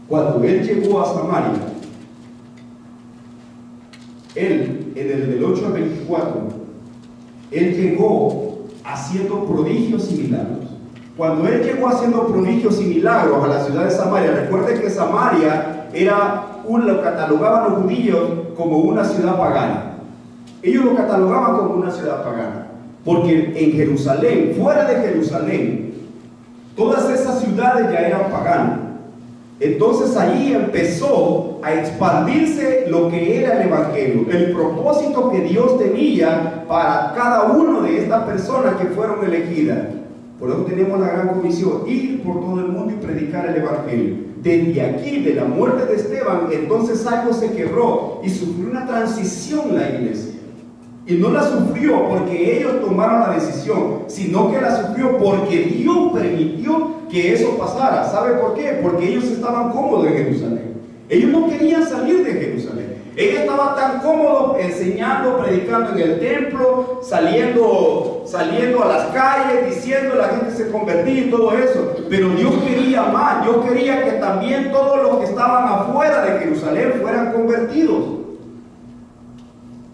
cuando él llegó a Samaria, él, en el del 8 al 24, él llegó haciendo prodigios y milagros. Cuando él llegó haciendo prodigios y milagros a la ciudad de Samaria, recuerden que Samaria lo catalogaban los judíos como una ciudad pagana. Ellos lo catalogaban como una ciudad pagana, porque en Jerusalén, fuera de Jerusalén, todas esas ciudades ya eran paganas. Entonces ahí empezó a expandirse lo que era el Evangelio, el propósito que Dios tenía para cada una de estas personas que fueron elegidas. Por eso tenemos la gran comisión, ir por todo el mundo y predicar el Evangelio. Desde aquí, de la muerte de Esteban, entonces algo se quebró y sufrió una transición la iglesia. Y no la sufrió porque ellos tomaron la decisión, sino que la sufrió porque Dios permitió que eso pasara. ¿Sabe por qué? Porque ellos estaban cómodos en Jerusalén. Ellos no querían salir de Jerusalén. Ellos estaban tan cómodos enseñando, predicando en el templo, saliendo a las calles, diciendo la gente se convertía y todo eso. Pero Dios quería más. Dios quería que también todos los que estaban afuera de Jerusalén fueran convertidos.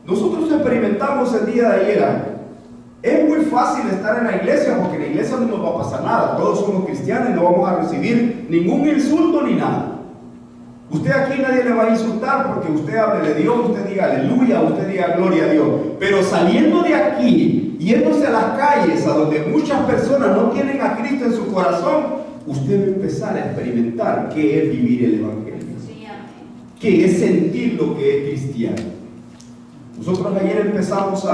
Nosotros experimentamos el día de ayer. Es muy fácil estar en la iglesia porque en la iglesia no nos va a pasar nada. Todos somos cristianos y no vamos a recibir ningún insulto ni nada. Usted aquí nadie le va a insultar porque usted hable de Dios, usted diga aleluya, usted diga gloria a Dios. Pero saliendo de aquí, yéndose a las calles a donde muchas personas no tienen a Cristo en su corazón, usted va a empezar a experimentar qué es vivir el Evangelio, qué es sentir lo que es cristiano. Nosotros ayer empezamos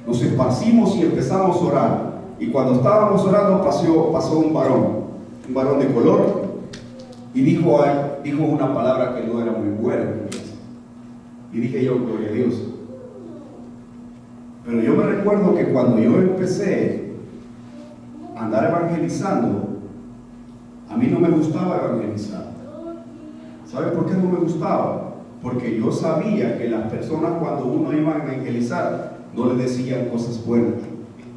nos esparcimos y empezamos a orar. Y cuando estábamos orando pasó un varón de color, y dijo una palabra que no era muy buena. Y dije yo, gloria a Dios. Pero yo me recuerdo que cuando yo empecé a andar evangelizando, a mí no me gustaba evangelizar. ¿Sabe por qué no me gustaba? Porque yo sabía que las personas cuando uno iba a evangelizar no le decían cosas buenas.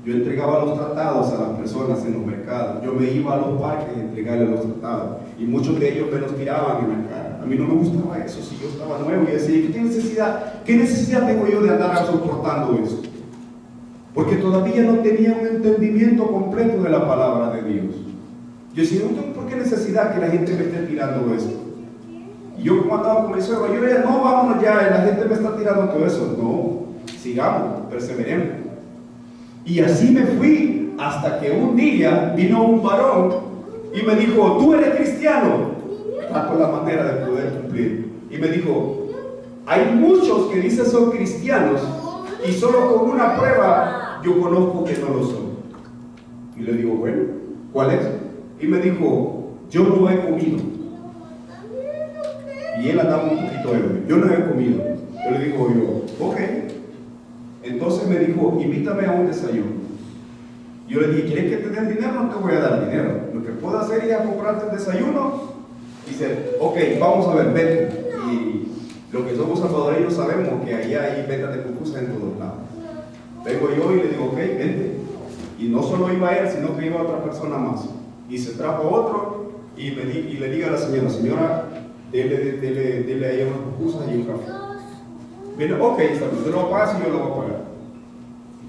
Yo entregaba los tratados a las personas en los mercados. Yo me iba a los parques a entregarles los tratados. Y muchos de ellos me los tiraban en la cara. A mí no me gustaba eso. Si yo estaba nuevo y decía, ¿qué necesidad tengo yo de andar soportando eso? Porque todavía no tenía un entendimiento completo de la palabra de Dios. Yo decía, ¿por qué necesidad que la gente me esté tirando esto? Y yo como andaba con mi suegro, yo decía, no, vámonos ya, la gente me está tirando todo eso. No, sigamos, perseveremos. Y así me fui hasta que un día vino un varón y me dijo, ¿tú eres cristiano? Trato la manera de poder cumplir. Y me dijo, hay muchos que dicen son cristianos y solo con una prueba yo conozco que no lo son. Y le digo, bueno, ¿cuál es? Y me dijo, yo no he comido. Y él andaba un poquito ebrio. Yo no he comido. Yo le digo ok. Entonces me dijo, invítame a un desayuno. Yo le dije, ¿quieres que te dé dinero? No te voy a dar dinero. Lo que puedo hacer es comprarte el desayuno. Dice, ok, vamos a ver, vete. Y lo que somos salvadoreños sabemos que ahí hay ventas de pupusas en todos lados. Vengo yo y le digo, ok, vente. Y no solo iba él, sino que iba otra persona más. Y se trajo otro y le diga a la señora, dele ahí unas pupusas y un café. Viene, ok, usted lo va a pagar si yo lo voy a pagar.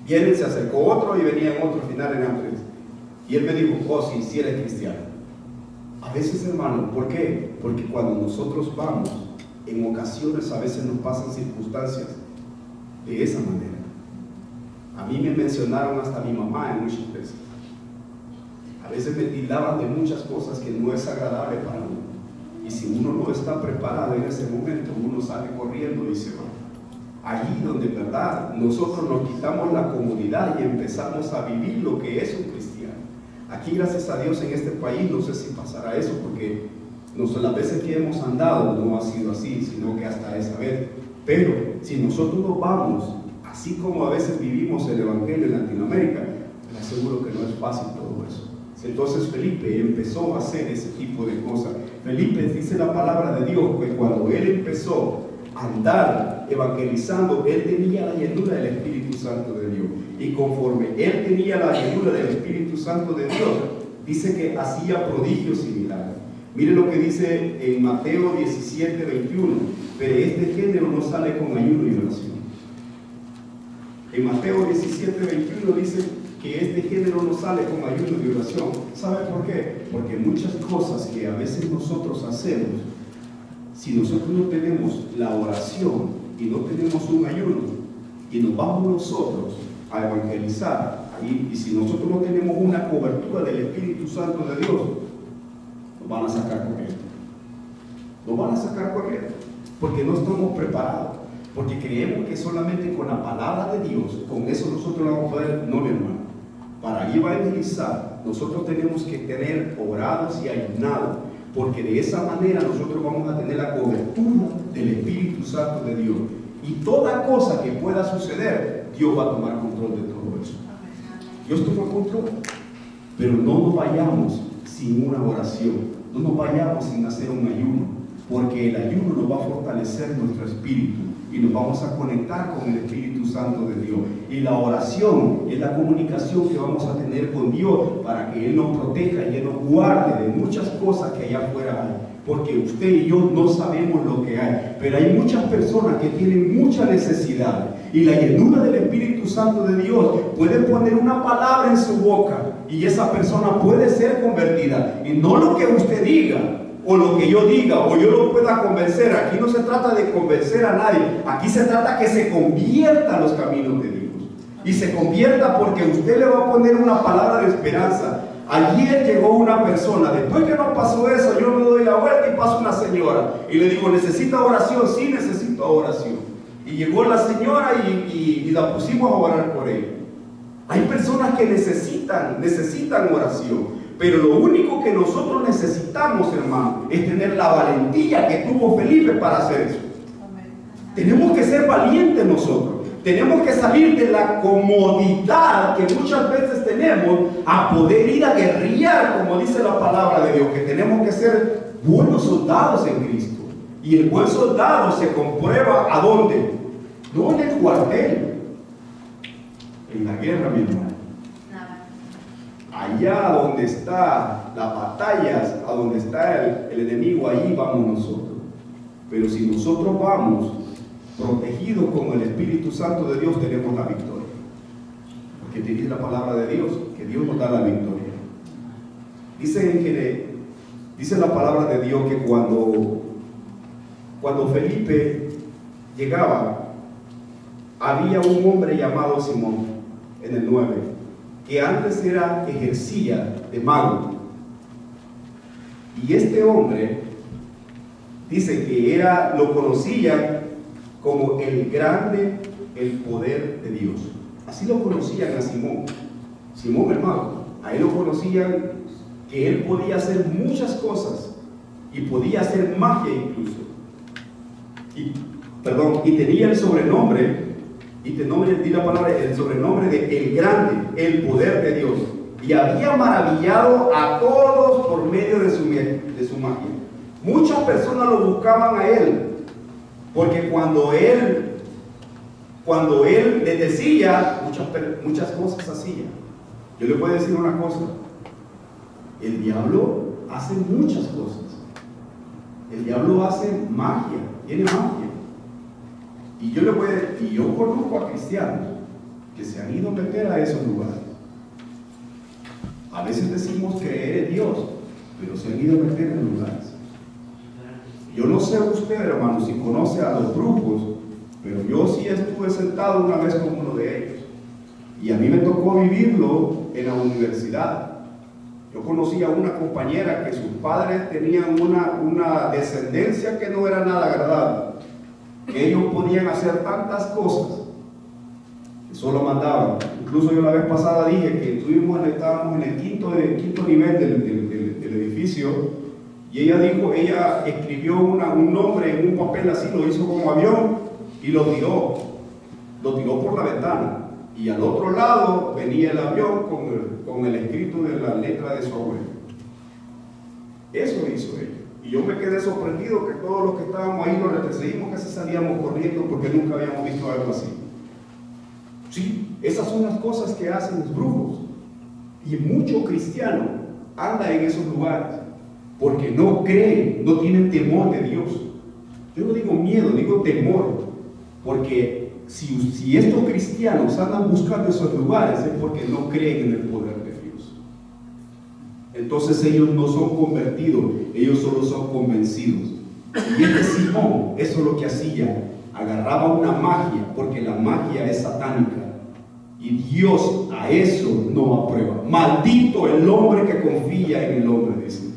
Viene, se acercó otro y venían otro, al final eran tres. Y él me dijo, oh sí, sí eres cristiano. A veces, hermano, ¿por qué? Porque cuando nosotros vamos, en ocasiones a veces nos pasan circunstancias de esa manera. A mí me mencionaron hasta mi mamá en muchas veces. A veces me tildaban de muchas cosas que no es agradable para uno. Y si uno no está preparado en ese momento, uno sale corriendo y se va. Allí donde, verdad, nosotros nos quitamos la comodidad y empezamos a vivir lo que es un cristiano. Aquí, gracias a Dios, en este país, no sé si pasará eso, porque las veces que hemos andado no ha sido así, sino que hasta esa vez. Pero si nosotros nos vamos, así como a veces vivimos el Evangelio en Latinoamérica, les aseguro que no es fácil todo eso. Entonces Felipe empezó a hacer ese tipo de cosas. Felipe, dice la palabra de Dios, que cuando él empezó a andar evangelizando, él tenía la llenura del Espíritu Santo de Dios. Y conforme él tenía la llenura del Espíritu Santo de Dios, dice que hacía prodigios y milagros. Mire lo que dice en Mateo 17, 21. Pero este género no sale con ayuno y oración. En Mateo 17, 21 dice que este género no sale con ayuno y oración. ¿Sabe por qué? Porque muchas cosas que a veces nosotros hacemos, si nosotros no tenemos la oración y no tenemos un ayuno y nos vamos nosotros a evangelizar ahí, y si nosotros no tenemos una cobertura del Espíritu Santo de Dios, nos van a sacar corriendo. Nos van a sacar corriendo porque no estamos preparados, porque creemos que solamente con la palabra de Dios, con eso nosotros lo vamos a poder. No, mi hermano, para evangelizar nosotros tenemos que tener orados y ayunados, porque de esa manera nosotros vamos a tener la cobertura del Espíritu Santo de Dios, y toda cosa que pueda suceder, Dios va a tomar control de todo eso. Dios toma control, pero no nos vayamos sin una oración, no nos vayamos sin hacer un ayuno, porque el ayuno nos va a fortalecer nuestro espíritu y nos vamos a conectar con el Espíritu Santo de Dios. Y la oración es la comunicación que vamos a tener con Dios para que Él nos proteja y Él nos guarde de muchas cosas que allá afuera hay. Porque usted y yo no sabemos lo que hay, pero hay muchas personas que tienen mucha necesidad. Y la llenura del Espíritu Santo de Dios puede poner una palabra en su boca y esa persona puede ser convertida. Y no lo que usted diga, o lo que yo diga, o yo lo pueda convencer. Aquí no se trata de convencer a nadie. Aquí se trata que se convierta a los caminos de Dios. Y se convierta porque usted le va a poner una palabra de esperanza. Ayer llegó una persona, después que no pasó eso, yo me doy la vuelta y paso una señora. Y le digo, ¿necesita oración? Sí, necesito oración. Y llegó la señora y la pusimos a orar por ella. Hay personas que necesitan oración. Pero lo único que nosotros necesitamos, hermano, es tener la valentía que tuvo Felipe para hacer eso. Tenemos que ser valientes nosotros. Tenemos que salir de la comodidad que muchas veces tenemos a poder ir a guerrear, como dice la palabra de Dios, que tenemos que ser buenos soldados en Cristo. Y el buen soldado se comprueba ¿a dónde? No en el cuartel, en la guerra, mi hermano. Allá donde está las batallas, a donde está el enemigo, ahí vamos nosotros. Pero si nosotros vamos protegidos con el Espíritu Santo de Dios, tenemos la victoria. Porque dice la palabra de Dios, que Dios nos da la victoria. Dice la palabra de Dios que cuando Felipe llegaba, había un hombre llamado Simón, en el 9, que antes ejercía de mago. Y este hombre dice que lo conocían como el grande, el poder de Dios. Así lo conocían a Simón el mago. A él lo conocían que él podía hacer muchas cosas y podía hacer magia incluso. Y tenía el sobrenombre. Y di la palabra, el sobrenombre de el grande, el poder de Dios. Y había maravillado a todos por medio de su magia. Muchas personas lo buscaban a él, porque cuando él les decía, muchas cosas hacía. Yo le puedo decir una cosa: el diablo hace muchas cosas. El diablo hace magia, tiene magia. Y yo conozco a cristianos que se han ido a meter a esos lugares. A veces decimos creer en Dios, pero se han ido a meter en lugares. Yo no sé usted, hermano, si conoce a los brujos, pero yo sí estuve sentado una vez con uno de ellos. Y a mí me tocó vivirlo en la universidad. Yo conocí a una compañera que sus padres tenían una descendencia que no era nada agradable. Que ellos podían hacer tantas cosas que solo mandaban. Incluso yo la vez pasada dije que estábamos en el quinto nivel del edificio, y ella escribió un nombre en un papel así, lo hizo como avión y lo tiró por la ventana, y al otro lado venía el avión con el escrito de la letra de su abuelo. Eso hizo ella. Y yo me quedé sorprendido que todos los que estábamos ahí nos retrocedimos, casi salíamos corriendo porque nunca habíamos visto algo así. Sí, esas son las cosas que hacen los brujos. Y mucho cristiano anda en esos lugares porque no creen, no tienen temor de Dios. Yo no digo miedo, digo temor. Porque si estos cristianos andan buscando esos lugares es porque no creen en el poder de Dios. Entonces ellos no son convertidos, ellos solo son convencidos. Y Simón, eso es lo que hacía, agarraba una magia, porque la magia es satánica, y Dios a eso no aprueba. Maldito el hombre que confía en el hombre, dice.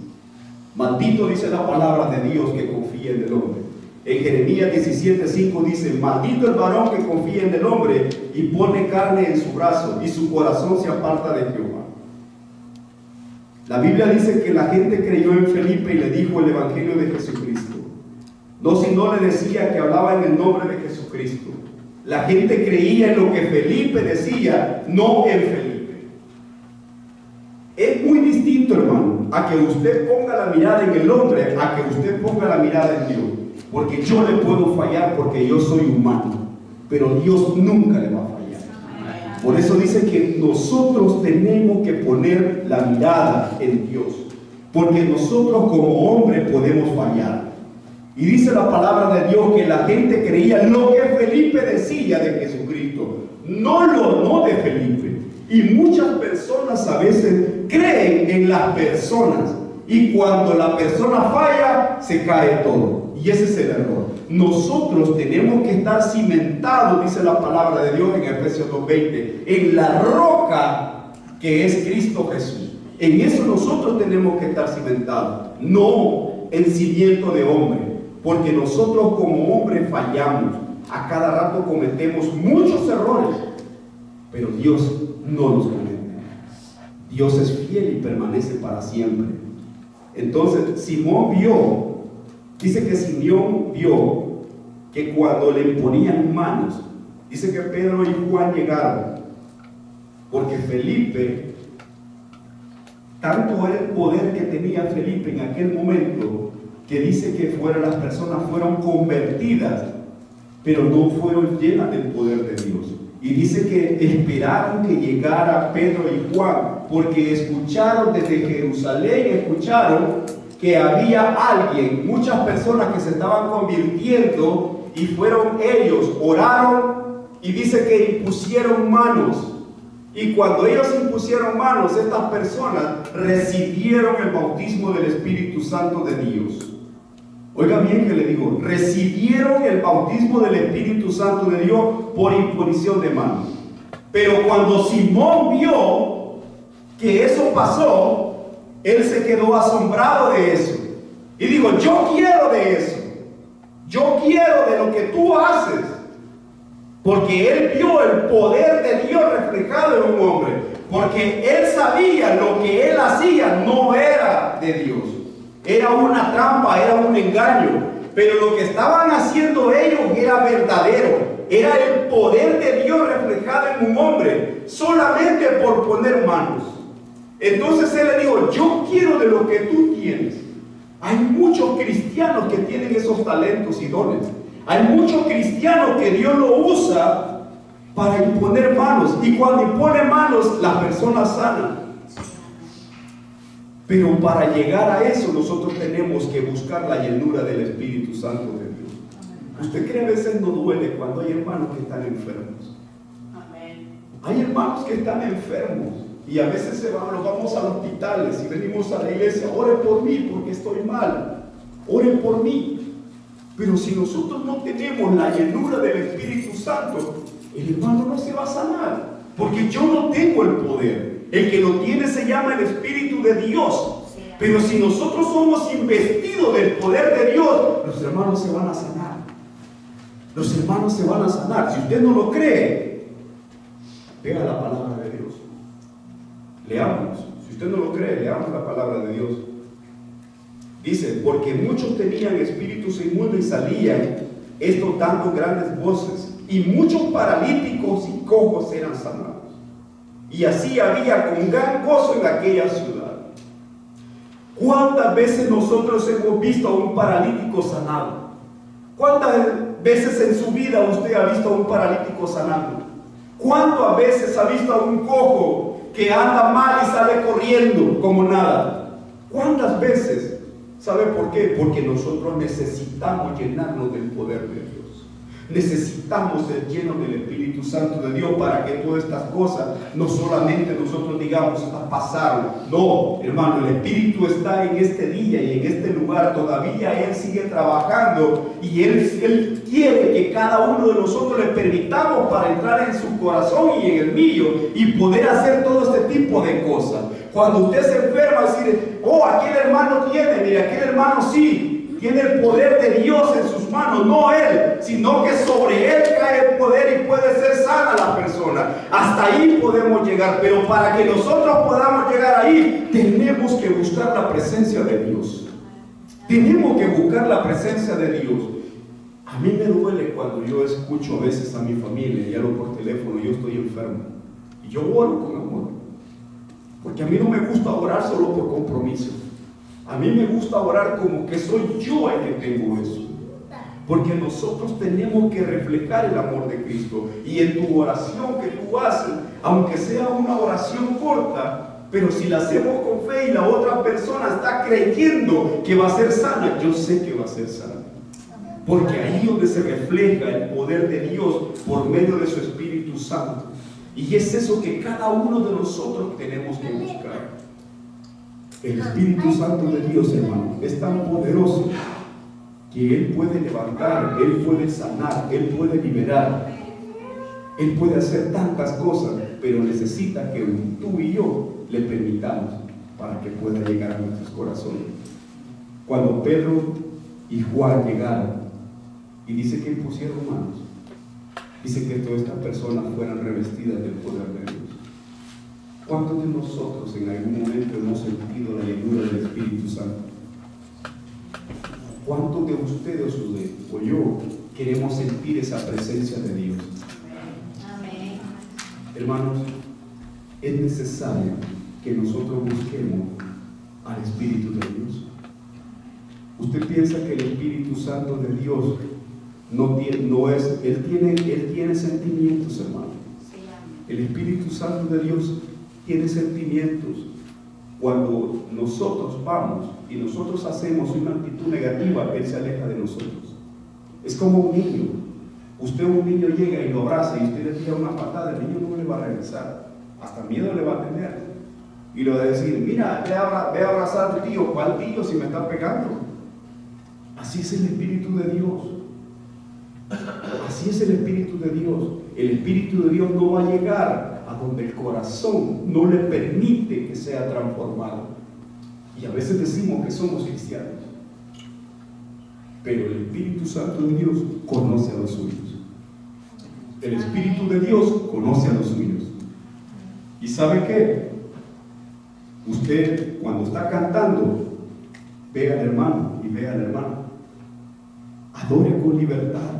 Maldito, dice la palabra de Dios, que confía en el hombre. En Jeremías 17:5 dice: maldito el varón que confía en el hombre y pone carne en su brazo, y su corazón se aparta de Jehová. La Biblia dice que la gente creyó en Felipe y le dijo el evangelio de Jesucristo. No, sino le decía que hablaba en el nombre de Jesucristo. La gente creía en lo que Felipe decía, no en Felipe. Es muy distinto, hermano, a que usted ponga la mirada en el hombre, a que usted ponga la mirada en Dios. Porque yo le puedo fallar porque yo soy humano, pero Dios nunca le va a fallar. Por eso dice que nosotros tenemos que poner la mirada en Dios, porque nosotros como hombres podemos fallar. Y dice la palabra de Dios que la gente creía lo que Felipe decía de Jesucristo, no de Felipe. Y muchas personas a veces creen en las personas, y cuando la persona falla, se cae todo. Y ese es el error. Nosotros tenemos que estar cimentados, dice la palabra de Dios en Efesios 2:20, en la roca que es Cristo Jesús. En eso nosotros tenemos que estar cimentados, no en cimiento de hombre, porque nosotros como hombres fallamos. A cada rato cometemos muchos errores, pero Dios no los comete. Dios es fiel y permanece para siempre. Entonces Simón dice que Simeón vio que cuando le imponían manos, dice que Pedro y Juan llegaron, porque Felipe, tanto era el poder que tenía Felipe en aquel momento, que dice que las personas fueron convertidas, pero no fueron llenas del poder de Dios. Y dice que esperaron que llegara Pedro y Juan, porque escucharon desde Jerusalén, escucharon que había alguien, muchas personas que se estaban convirtiendo, y fueron ellos, oraron, y dice que impusieron manos. Y cuando ellos impusieron manos, estas personas recibieron el bautismo del Espíritu Santo de Dios. Oiga bien que le digo, recibieron el bautismo del Espíritu Santo de Dios por imposición de manos. Pero cuando Simón vio que eso pasó, él se quedó asombrado de eso. Y dijo, yo quiero de eso. Yo quiero de lo que tú haces. Porque él vio el poder de Dios reflejado en un hombre. Porque él sabía lo que él hacía no era de Dios. Era una trampa, era un engaño. Pero lo que estaban haciendo ellos era verdadero. Era el poder de Dios reflejado en un hombre, solamente por poner manos. Entonces él le dijo, yo quiero de lo que tú tienes. Hay muchos cristianos que tienen esos talentos y dones. Hay muchos cristianos que Dios lo usa para imponer manos. Y cuando impone manos, las personas sanan. Pero para llegar a eso, nosotros tenemos que buscar la llenura del Espíritu Santo de Dios. Usted cree, a veces no duele cuando hay hermanos que están enfermos. Hay hermanos que están enfermos. Y a veces los vamos a los hospitales y venimos a la iglesia, ore por mí porque estoy mal, ore por mí. Pero si nosotros no tenemos la llenura del Espíritu Santo, el hermano no se va a sanar, porque yo no tengo el poder. El que lo tiene se llama el Espíritu de Dios. Pero si nosotros somos investidos del poder de Dios, los hermanos se van a sanar. Los hermanos se van a sanar. Si usted no lo cree, vea la palabra de Dios. Leamos. Si usted no lo cree, leamos la palabra de Dios. Dice, porque muchos tenían espíritus inmundos y salían, estos dando grandes voces, y muchos paralíticos y cojos eran sanados. Y así había con gran gozo en aquella ciudad. ¿Cuántas veces nosotros hemos visto a un paralítico sanado? ¿Cuántas veces en su vida usted ha visto a un paralítico sanado? ¿Cuántas veces ha visto a un cojo que anda mal y sale corriendo como nada? ¿Cuántas veces? ¿Sabe por qué? Porque nosotros necesitamos llenarnos del poder de Dios. Necesitamos ser llenos del Espíritu Santo de Dios para que todas estas cosas no solamente nosotros digamos pasaron. No, hermano, el Espíritu está en este día y en este lugar. Todavía Él sigue trabajando y Él quiere que cada uno de nosotros le permitamos para entrar en su corazón y en el mío y poder hacer todo este tipo de cosas. Cuando usted se enferma, decir, oh, aquel hermano tiene, mire, aquel hermano sí tiene el poder de Dios en sus manos, no él, sino que sobre él cae el poder y puede ser sana la persona. Hasta ahí podemos llegar, pero para que nosotros podamos llegar ahí, tenemos que buscar la presencia de Dios. Tenemos que buscar la presencia de Dios. A mí me duele cuando yo escucho a veces a mi familia, y hablo por teléfono, yo estoy enfermo, y yo oro con amor, porque a mí no me gusta orar solo por compromiso. A mí me gusta orar como que soy yo el que tengo eso. Porque nosotros tenemos que reflejar el amor de Cristo. Y en tu oración que tú haces, aunque sea una oración corta, pero si la hacemos con fe y la otra persona está creyendo que va a ser sana, yo sé que va a ser sana. Porque ahí es donde se refleja el poder de Dios por medio de su Espíritu Santo. Y es eso que cada uno de nosotros tenemos que buscar. El Espíritu Santo de Dios, hermano, es tan poderoso que Él puede levantar, Él puede sanar, Él puede liberar, Él puede hacer tantas cosas, pero necesita que tú y yo le permitamos para que pueda llegar a nuestros corazones. Cuando Pedro y Juan llegaron, y dice que impusieron manos, dice que todas estas personas fueran revestidas del poder de Dios. ¿Cuántos de nosotros en algún momento hemos sentido la llenura del Espíritu Santo? ¿Cuántos de ustedes o yo queremos sentir esa presencia de Dios? Amén. Hermanos, es necesario que nosotros busquemos al Espíritu de Dios. ¿Usted piensa que el Espíritu Santo de Dios Él tiene sentimientos, hermano? El Espíritu Santo de Dios tiene sentimientos. Cuando nosotros vamos y nosotros hacemos una actitud negativa, Él se aleja de nosotros. Es como un niño. Un niño llega y lo abraza y usted le tira una patada, el niño no le va a regresar, hasta miedo le va a tener y le va a decir, mira, ve a abrazar a tu tío. ¿Cuál tío si me está pegando? Así es el Espíritu de Dios. Así es el Espíritu de Dios. El Espíritu de Dios no va a llegar a donde el corazón no le permite que sea transformado. Y a veces decimos que somos cristianos, pero el Espíritu Santo de Dios conoce a los suyos. El Espíritu de Dios conoce a los suyos. ¿Y sabe qué? Usted cuando está cantando, ve al hermano y ve al hermano. Adore con libertad.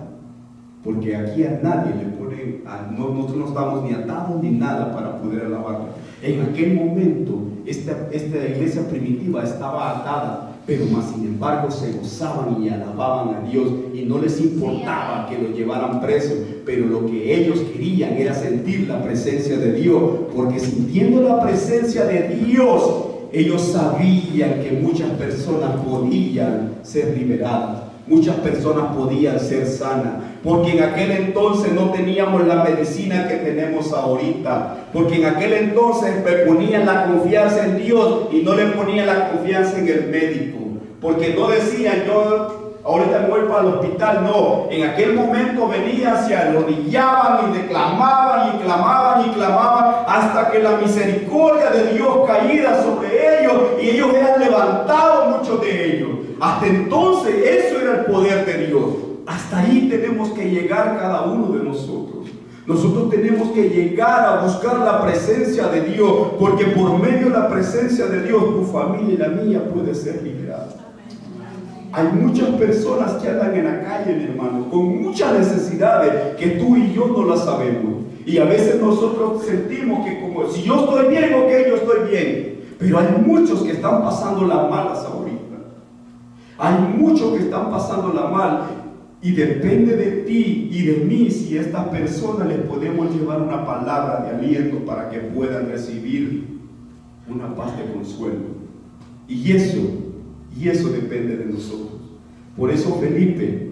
Porque aquí a nadie le pone, nosotros no estamos ni atados ni nada para poder alabarle. En aquel momento, esta iglesia primitiva estaba atada, pero más sin embargo se gozaban y alababan a Dios y no les importaba que lo llevaran preso, pero lo que ellos querían era sentir la presencia de Dios, porque sintiendo la presencia de Dios, ellos sabían que muchas personas podían ser liberadas. Muchas personas podían ser sanas, porque en aquel entonces no teníamos la medicina que tenemos ahorita, porque en aquel entonces ponían la confianza en Dios y no le ponían la confianza en el médico, porque no decían yo ahorita me voy para el hospital. No, en aquel momento venían, se arrodillaban y declamaban y clamaban y clamaban hasta que la misericordia de Dios caída sobre ellos y ellos eran levantados, muchos de ellos. Hasta entonces eso era el poder de Dios. Hasta ahí tenemos que llegar cada uno de nosotros. Nosotros tenemos que llegar a buscar la presencia de Dios, porque por medio de la presencia de Dios tu familia y la mía puede ser liberada. Hay muchas personas que andan en la calle, mi hermano, con muchas necesidades que tú y yo no las sabemos. Y a veces nosotros sentimos que como si yo estoy bien, ok, yo estoy bien. Pero hay muchos que están pasando las malas ahorita. Hay muchos que están pasando la mal y depende de ti y de mí si a estas personas les podemos llevar una palabra de aliento para que puedan recibir una paz de consuelo. Y eso depende de nosotros. Por eso Felipe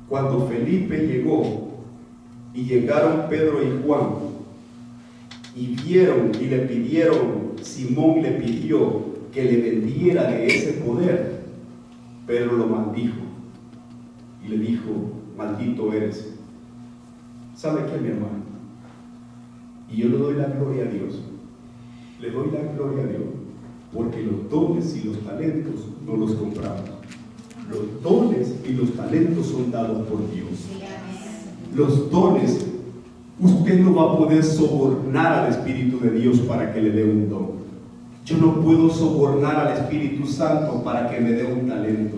Cuando Felipe llegó y llegaron Pedro y Juan y vieron y le pidieron, Simón le pidió que le vendiera de ese poder, Pedro lo maldijo y le dijo: maldito eres. ¿Sabe qué, mi hermano? Y yo le doy la gloria a Dios, le doy la gloria a Dios, porque los dones y los talentos no los compramos. Los dones y los talentos son dados por Dios. Los dones, usted no va a poder sobornar al Espíritu de Dios para que le dé un don. Yo no puedo sobornar al Espíritu Santo para que me dé un talento,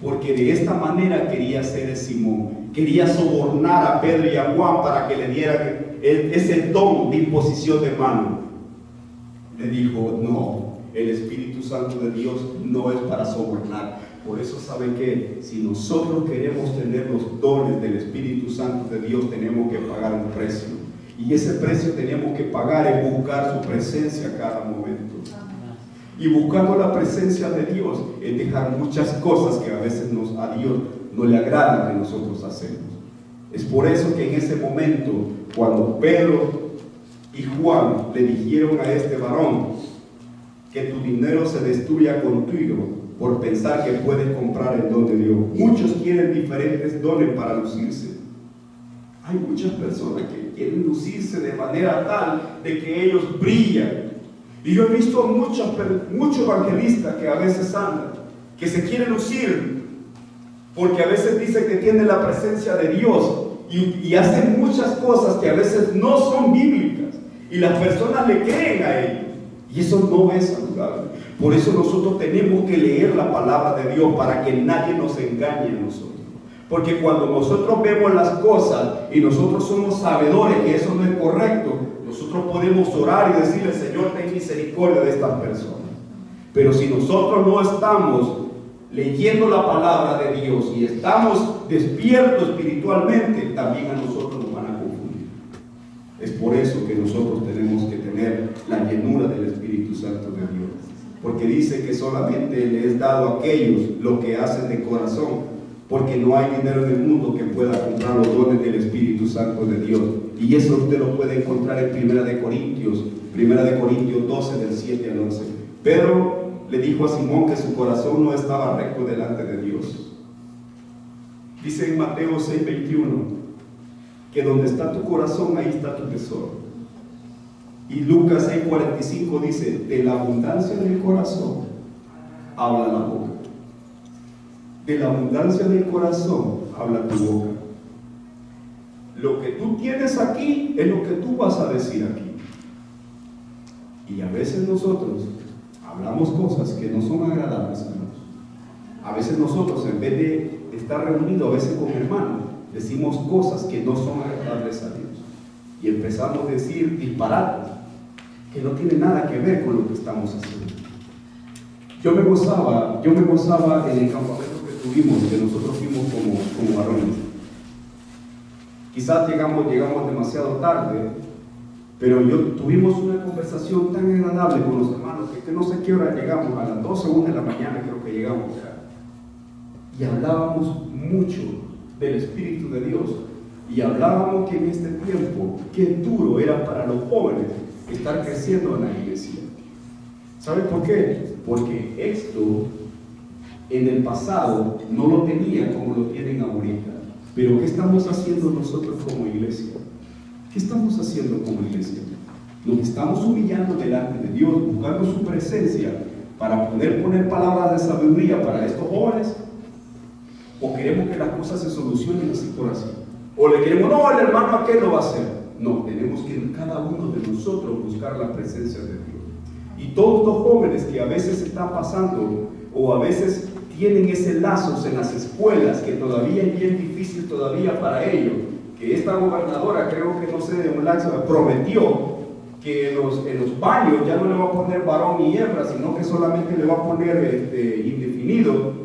porque de esta manera quería hacer Simón. Quería sobornar a Pedro y a Juan para que le dieran ese don de imposición de mano. Le dijo: no, el Espíritu Santo de Dios no es para sobornar. Por eso, ¿sabe qué? Si nosotros queremos tener los dones del Espíritu Santo de Dios, tenemos que pagar un precio. Y ese precio tenemos que pagar en buscar su presencia a cada momento. Y buscando la presencia de Dios es dejar muchas cosas que a veces a Dios no le agrada que nosotros hacemos. Es por eso que en ese momento, cuando Pedro y Juan le dijeron a este varón que tu dinero se destruya contigo por pensar que puedes comprar el don de Dios. Muchos quieren diferentes dones para lucirse. Hay muchas personas que quieren lucirse de manera tal de que ellos brillan. Y yo he visto muchos evangelistas que a veces andan, que se quieren lucir, porque a veces dicen que tienen la presencia de Dios y hacen muchas cosas que a veces no son bíblicas, y las personas le creen a ellos, y eso no es saludable. Por eso nosotros tenemos que leer la palabra de Dios para que nadie nos engañe a nosotros. Porque cuando nosotros vemos las cosas y nosotros somos sabedores que eso no es correcto, nosotros podemos orar y decirle: Señor, ten misericordia de estas personas. Pero si nosotros no estamos leyendo la palabra de Dios y estamos despiertos espiritualmente, también a nosotros nos van a confundir. Es por eso que nosotros tenemos que tener la llenura del Espíritu Santo de Dios. Porque dice que solamente le es dado a aquellos lo que hacen de corazón, porque no hay dinero en el mundo que pueda comprar los dones del Espíritu Santo de Dios. Y eso usted lo puede encontrar en 1 Corintios 12, del 7 al 11. Pedro le dijo a Simón que su corazón no estaba recto delante de Dios. Dice en Mateo 6:21 que donde está tu corazón, ahí está tu tesoro. Y Lucas 6:45 dice: de la abundancia del corazón habla la boca. De la abundancia del corazón habla tu boca. Lo que tú tienes aquí es lo que tú vas a decir aquí. Y a veces nosotros hablamos cosas que no son agradables a Dios. A veces nosotros, en vez de estar reunidos a veces con hermanos, decimos cosas que no son agradables a Dios. Y empezamos a decir disparates que no tienen nada que ver con lo que estamos haciendo. Yo me gozaba en el campamento que tuvimos, que nosotros fuimos como varones. Quizás llegamos demasiado tarde, pero tuvimos una conversación tan agradable con los hermanos que no sé qué hora llegamos, a las 12 o 1 de la mañana creo que llegamos ya. Y hablábamos mucho del Espíritu de Dios, y hablábamos que en este tiempo, qué duro era para los jóvenes estar creciendo en la iglesia. ¿Sabe por qué? Porque esto en el pasado no lo tenían como lo tienen ahorita. Pero ¿qué estamos haciendo nosotros como iglesia? ¿Qué estamos haciendo como iglesia? Nos estamos humillando delante de Dios, buscando su presencia para poder poner palabras de sabiduría para estos jóvenes. ¿O queremos que las cosas se solucionen así por así? ¿O le queremos, no, el hermano aquel lo va a hacer? No, tenemos que en cada uno de nosotros buscar la presencia de Dios. Y todos estos jóvenes que a veces están pasando, o a veces tienen ese lazos en las escuelas, que todavía es bien difícil todavía para ellos, que esta gobernadora, creo que no sé, de un lazo, prometió que en los baños ya no le va a poner varón y hembra, sino que solamente le va a poner indefinido.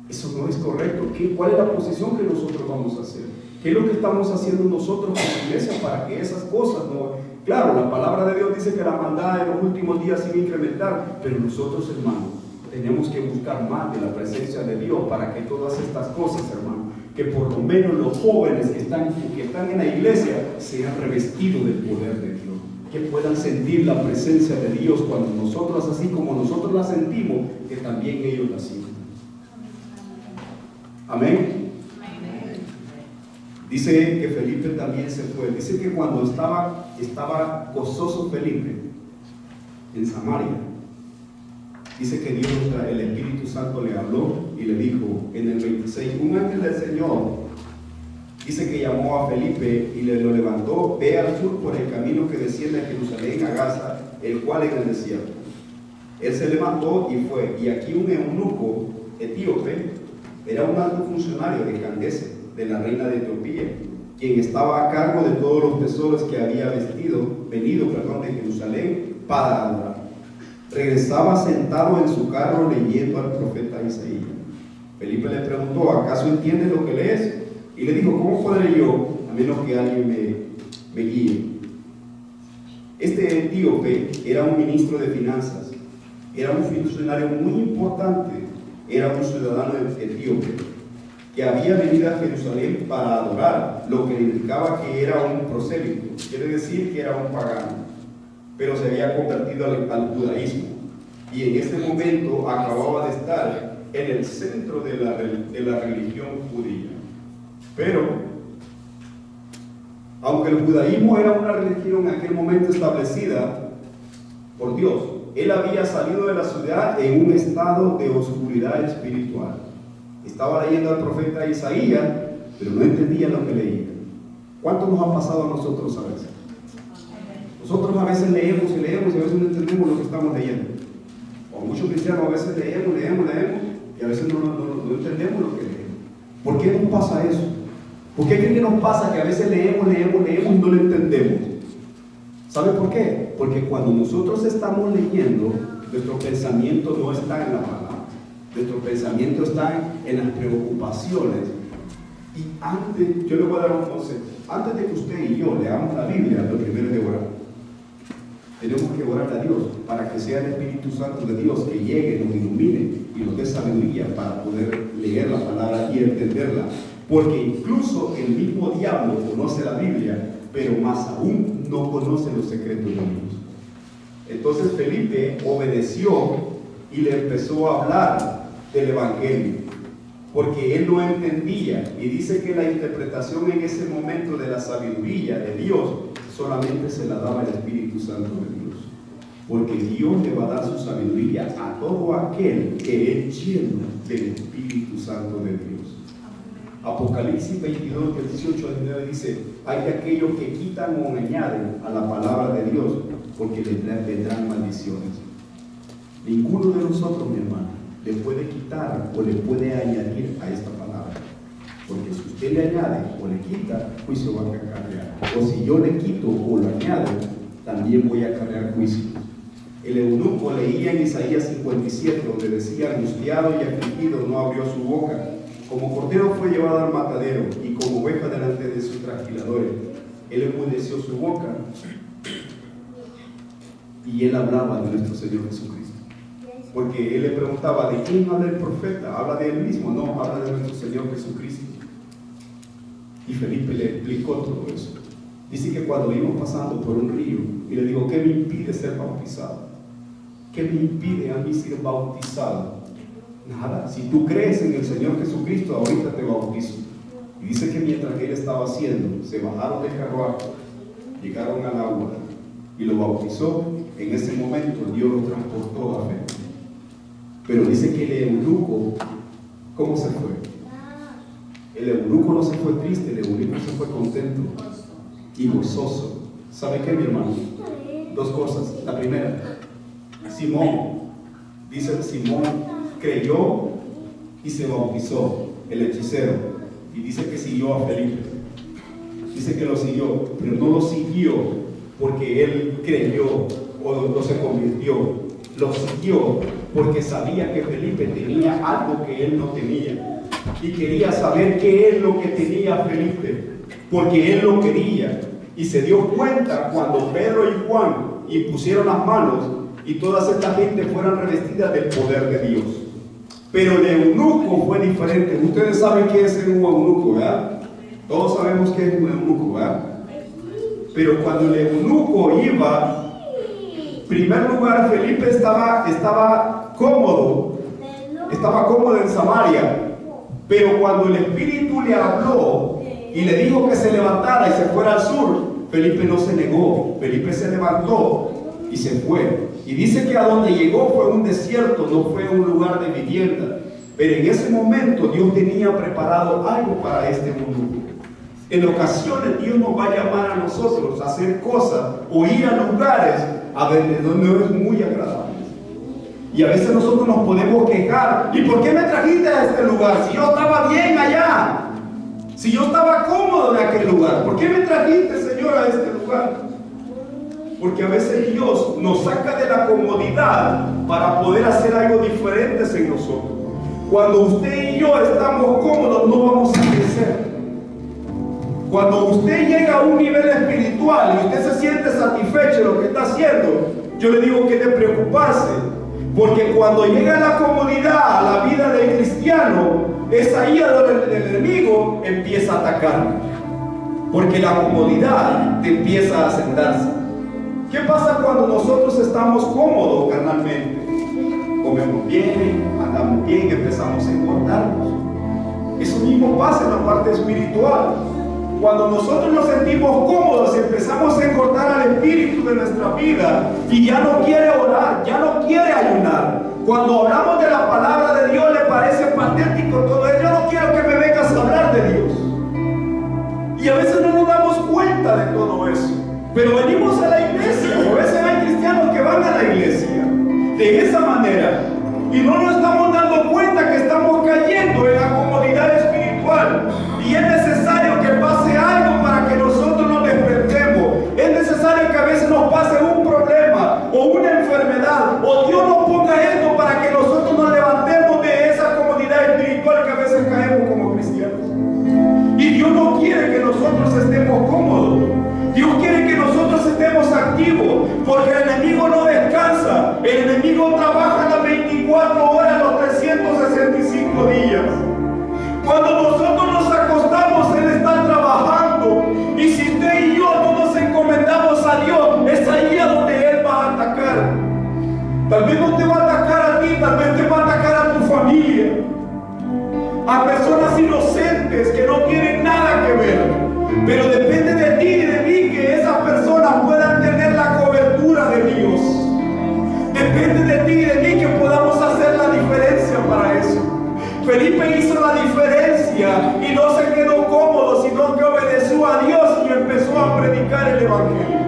Eso no es correcto. ¿Cuál es la posición que nosotros vamos a hacer? ¿Qué es lo que estamos haciendo nosotros como iglesia para que esas cosas no? Claro, la palabra de Dios dice que la maldad en los últimos días se va a incrementar, pero nosotros, hermanos, tenemos que buscar más de la presencia de Dios para que todas estas cosas, hermanos, que por lo menos los jóvenes que están en la iglesia sean revestidos del poder de Dios, que puedan sentir la presencia de Dios cuando nosotros, así como nosotros la sentimos, que también ellos la sientan. Amén. Dice que Felipe también se fue. Dice que cuando estaba gozoso Felipe en Samaria, dice que Dios, el Espíritu Santo le habló y le dijo en el 26, un ángel del Señor, dice que llamó a Felipe y lo levantó, ve al sur por el camino que desciende a Jerusalén, a Gaza, el cual en el desierto. Él se levantó y fue, y aquí un eunuco etíope, era un alto funcionario de Candace, de la reina de Etiopía, quien estaba a cargo de todos los tesoros que había venido de Jerusalén para adorar. Regresaba sentado en su carro leyendo al profeta Isaías. Felipe le preguntó, ¿acaso entiendes lo que lees? Y le dijo, ¿cómo podré yo, a menos que alguien me guíe? Este etíope era un ministro de finanzas, era un funcionario muy importante, era un ciudadano etíope, que había venido a Jerusalén para adorar, lo que indicaba que era un prosélito, quiere decir que era un pagano, pero se había convertido al judaísmo, y en este momento acababa de estar en el centro de la religión judía. Pero, aunque el judaísmo era una religión en aquel momento establecida por Dios, él había salido de la ciudad en un estado de oscuridad espiritual. Estaba leyendo al profeta Isaías, pero no entendía lo que leía. ¿Cuánto nos ha pasado a nosotros a veces? Nosotros a veces leemos y a veces no entendemos lo que estamos leyendo. O muchos cristianos a veces leemos y a veces no entendemos lo que leemos. ¿Por qué nos pasa eso? ¿Por qué creen que nos pasa que a veces leemos y no lo entendemos? ¿Sabe por qué? Porque cuando nosotros estamos leyendo, nuestro pensamiento no está en la palabra. Nuestro pensamiento está en las preocupaciones. Y antes, yo le voy a dar un consejo. Antes de que usted y yo leamos la Biblia, lo primero es de orar. Tenemos que orar a Dios para que sea el Espíritu Santo de Dios que llegue, nos ilumine y nos dé sabiduría para poder leer la palabra y entenderla. Porque incluso el mismo diablo conoce la Biblia, pero más aún no conoce los secretos de Dios. Entonces Felipe obedeció y le empezó a hablar del Evangelio, porque él no entendía, y dice que la interpretación en ese momento de la sabiduría de Dios solamente se la daba el Espíritu Santo de Dios, porque Dios le va a dar su sabiduría a todo aquel que es lleno del Espíritu Santo de Dios. Apocalipsis 22, del 18 al 19 dice, hay de aquellos que quitan o añaden a la palabra de Dios, porque les vendrán maldiciones. Ninguno de nosotros, mi hermano, le puede quitar o le puede añadir a esta palabra, porque si usted le añade o le quita, juicio va a acarrear, o si yo le quito o lo añado, también voy a acarrear juicio. El eunuco leía en Isaías 57, donde decía, angustiado y afligido no abrió su boca, como cordero fue llevado al matadero, y como oveja delante de sus trasquiladores. Él enmudeció su boca, y él hablaba de nuestro Señor Jesucristo. Porque él le preguntaba, ¿de quién habla el profeta? ¿Habla de él mismo? No, habla de nuestro Señor Jesucristo. Y Felipe le explicó todo eso. Dice que cuando íbamos pasando por un río, y le digo, ¿qué me impide ser bautizado? ¿Qué me impide a mí ser bautizado? Nada, si tú crees en el Señor Jesucristo, ahorita te bautizo. Y dice que mientras él estaba haciendo, se bajaron del carruaje, llegaron al agua y lo bautizó. En ese momento Dios lo transportó a Felipe. Pero dice que el eunuco, ¿cómo se fue? El eunuco no se fue triste, el eunuco se fue contento y gozoso. ¿Sabe qué, mi hermano? Dos cosas. La primera, Simón, dice Simón, creyó y se bautizó, el hechicero, y dice que siguió a Felipe. Dice que lo siguió, pero no lo siguió porque él creyó o no se convirtió. Lo siguió porque sabía que Felipe tenía algo que él no tenía y quería saber qué es lo que tenía Felipe, porque él lo quería, y se dio cuenta cuando Pedro y Juan impusieron las manos y toda esta gente fueran revestidas del poder de Dios. Pero el eunuco fue diferente. Ustedes saben qué es un eunuco, ¿verdad? Todos sabemos qué es un eunuco, ¿verdad? Pero cuando el eunuco iba, en primer lugar, Felipe estaba cómodo en Samaria. Pero cuando el Espíritu le habló y le dijo que se levantara y se fuera al sur, Felipe no se negó. Felipe se levantó y se fue. Y dice que a donde llegó fue un desierto, no fue un lugar de vivienda. Pero en ese momento Dios tenía preparado algo para este mundo. En ocasiones Dios nos va a llamar a nosotros a hacer cosas o ir a lugares a donde no es muy agradable. Y a veces nosotros nos podemos quejar. ¿Y por qué me trajiste a este lugar? Si yo estaba bien allá. Si yo estaba cómodo en aquel lugar. ¿Por qué me trajiste, Señor, a este lugar? Porque a veces Dios nos saca de la comodidad para poder hacer algo diferente en nosotros. Cuando usted y yo estamos cómodos, no vamos a crecer. Cuando usted llega a un nivel espiritual y usted se siente satisfecho de lo que está haciendo, yo le digo que de preocuparse. Porque cuando llega la comodidad a la vida del cristiano, es ahí donde el enemigo empieza a atacar. Porque la comodidad te empieza a sentarse. ¿Qué pasa cuando nosotros estamos cómodos carnalmente? Comemos bien, andamos bien, empezamos a engordarnos. Eso mismo pasa en la parte espiritual. Cuando nosotros nos sentimos cómodos, empezamos a engordar al espíritu de nuestra vida y ya no quiere orar, ya no quiere ayunar. Cuando hablamos de la palabra de Dios, le parece patético todo eso. Yo no quiero que me vengas a hablar de Dios. Y a veces no nos damos cuenta de todo eso. Pero venimos a la iglesia, a veces hay cristianos que van a la iglesia de esa manera y no nos estamos dando cuenta que estamos cayendo en la comodidad espiritual. Y es necesario que pase algo para que nosotros nos despertemos. Es necesario que a veces nos pase un problema o una enfermedad, o Dios nos ponga esto para que nosotros nos levantemos de esa comodidad espiritual que a veces caemos como cristianos. Y Dios no quiere que nosotros estemos cómodos. Dios quiere que nosotros estemos activos, porque el enemigo no descansa. El enemigo trabaja las 24 horas, los 365 días. Cuando nosotros nos acostamos, Él está trabajando. Y si usted y yo no nos encomendamos a Dios, es ahí a donde Él va a atacar. Tal vez no te va a atacar a ti, tal vez te va a atacar a tu familia, a personas inocentes que no tienen nada que ver. Pero depende de ti y de mí que esas personas puedan tener la cobertura de Dios. Depende de ti y de mí que podamos hacer la diferencia para eso. Felipe hizo la diferencia y no se quedó cómodo, sino que obedeció a Dios y empezó a predicar el evangelio.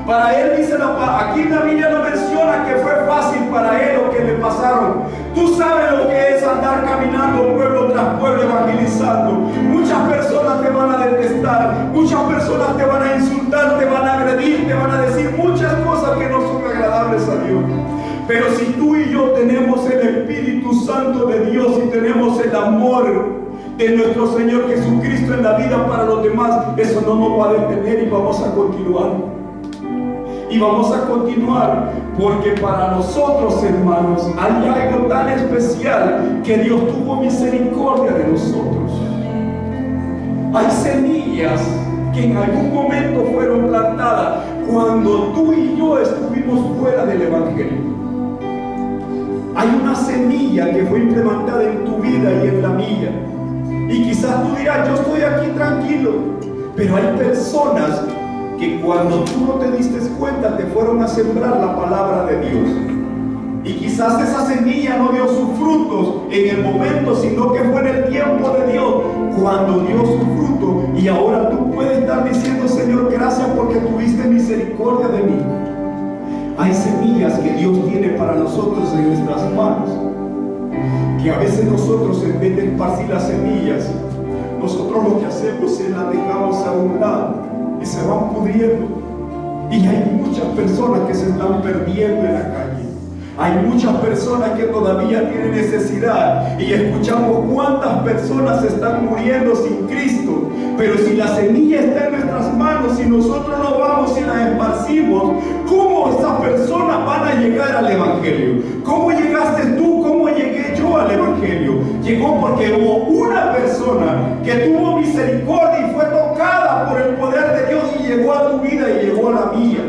Para él dice aquí la Biblia no menciona que fue fácil para él lo que le pasaron. Tú sabes lo que es andar caminando pueblo tras pueblo evangelizando. Muchas personas te van a detestar, muchas personas te van a insultar, te van a agredir, te van a decir muchas cosas que no son agradables a Dios. Pero si tú y yo tenemos el Espíritu Santo de Dios y tenemos el amor de nuestro Señor Jesucristo en la vida para los demás, eso no nos va a detener y vamos a continuar. Y vamos a continuar porque para nosotros, hermanos, hay algo tan especial que Dios tuvo misericordia de nosotros. Hay semillas que en algún momento fueron plantadas cuando tú y yo estuvimos fuera del Evangelio. Hay una semilla que fue implementada en tu vida y en la mía. Y quizás tú dirás, yo estoy aquí tranquilo. Pero hay personas que cuando tú no te diste cuenta te fueron a sembrar la palabra de Dios. Y quizás esa semilla no dio sus frutos en el momento, sino que fue en el tiempo de Dios cuando dio su fruto. Y ahora tú puedes estar diciendo, Señor, gracias porque tuviste misericordia de mí. Hay semillas que Dios tiene para nosotros en nuestras manos, que a veces nosotros, en vez de esparcir las semillas, nosotros lo que hacemos es las dejamos a un lado y se van pudriendo. Y hay muchas personas que se están perdiendo en la calle. Hay muchas personas que todavía tienen necesidad y escuchamos cuántas personas están muriendo sin Cristo. Pero si la semilla está en nuestras manos y nosotros no vamos y la esparcimos, ¿cómo esas personas van a llegar al Evangelio? ¿Cómo llegaste tú? ¿Cómo llegué yo al Evangelio? Llegó porque hubo una persona que tuvo misericordia y fue tocada por el poder de Dios y llegó a tu vida y llegó a la mía.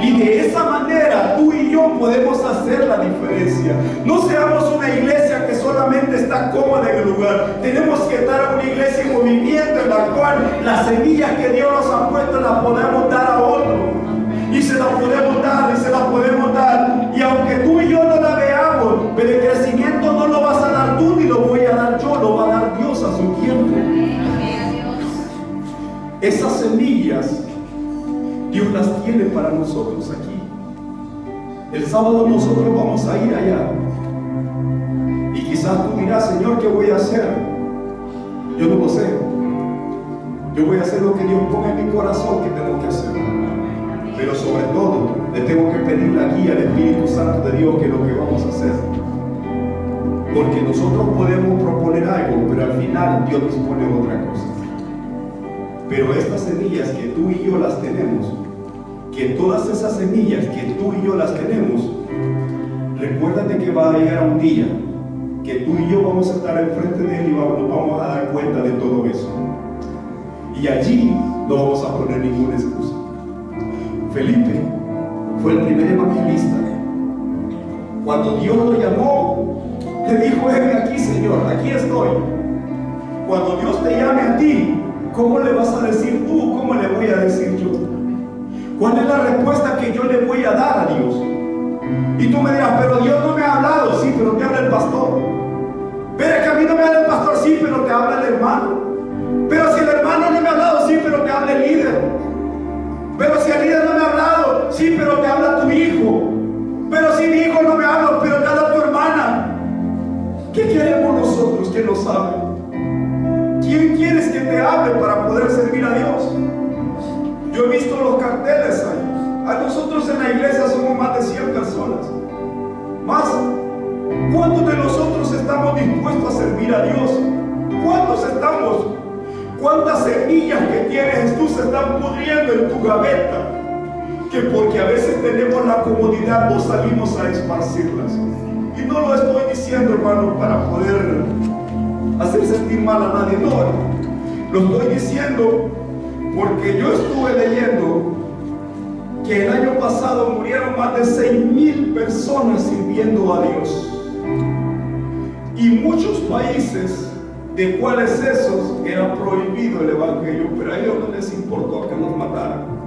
Y de esa manera tú y yo podemos hacer la diferencia. No seamos una iglesia que solamente está cómoda en el lugar. Tenemos que estar en una iglesia en movimiento en la cual las semillas que Dios nos ha puesto las podemos dar a otro. Y se las podemos dar, y se las podemos dar. Y aunque tú y yo no la veamos, pero el crecimiento no lo vas a dar tú ni lo voy a dar yo, lo va a dar Dios a su tiempo. Esas semillas Dios las tiene para nosotros aquí. El sábado nosotros vamos a ir allá. Y quizás tú dirás, Señor, ¿qué voy a hacer? Yo no lo sé. Yo voy a hacer lo que Dios ponga en mi corazón que tengo que hacer. Pero sobre todo, le tengo que pedir la guía al Espíritu Santo de Dios, que es lo que vamos a hacer. Porque nosotros podemos proponer algo, pero al final Dios nos pone otra cosa. Pero estas semillas que tú y yo las tenemos, que todas esas semillas que tú y yo las tenemos, recuérdate que va a llegar un día que tú y yo vamos a estar enfrente de Él y nos vamos a dar cuenta de todo eso. Y allí no vamos a poner ninguna excusa. Felipe fue el primer evangelista. Cuando Dios lo llamó, le dijo: ven aquí, Señor, aquí estoy. Cuando Dios te llame a ti, ¿cómo le vas a decir tú? ¿Cómo le voy a decir yo? ¿Cuál es la respuesta que yo le voy a dar a Dios? Y tú me dirás: pero Dios no me ha hablado. Sí, pero te habla el pastor. Pero es que a mí no me habla el pastor. Sí, pero te habla el hermano. Pero si el hermano no me ha hablado, sí, pero te habla el líder. Pero si el líder no me ha hablado, sí, pero te habla tu hijo. Pero si mi hijo no me habla, pero te habla tu hermana. ¿Qué queremos nosotros que nos hable? ¿Quién quieres que te hable para poder servir a Dios? Yo he visto los carteles ahí. A nosotros en la iglesia somos más de 100 personas. Más. ¿Cuántos de nosotros estamos dispuestos a servir a Dios? ¿Cuántos estamos? ¿Cuántas semillas que tienes tú se están pudriendo en tu gaveta? Que porque a veces tenemos la comodidad no salimos a esparcirlas. Y no lo estoy diciendo, hermano, para poder hacer sentir mal a nadie. No, lo estoy diciendo porque yo estuve leyendo que el año pasado murieron más de 6,000 personas sirviendo a Dios. Y muchos países, de cuáles esos era prohibido el evangelio, pero a ellos no les importó que nos mataran.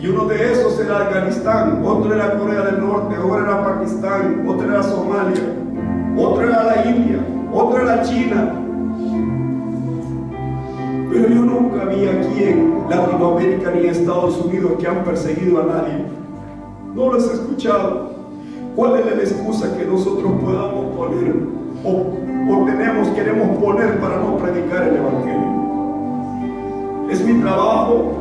Y uno de esos era Afganistán, otro era Corea del Norte, otro era Pakistán, otro era Somalia, otro era la India, otro era China. Pero yo nunca vi aquí en Latinoamérica ni en Estados Unidos que han perseguido a nadie. No los he escuchado. ¿Cuál es la excusa que nosotros podamos poner o queremos poner para no predicar el evangelio? Es mi trabajo.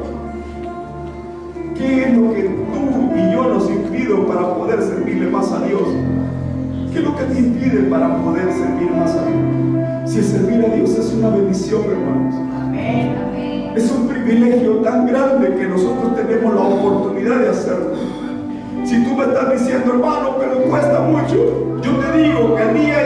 ¿Qué es lo que tú y yo nos impide para poder servirle más a Dios? ¿Qué es lo que te impide para poder servir más a Dios? Si el servir a Dios es una bendición, hermanos. Amén, amén. Es un privilegio tan grande que nosotros tenemos la oportunidad de hacerlo. Si tú me estás diciendo, hermano, pero cuesta mucho, yo te digo que el día,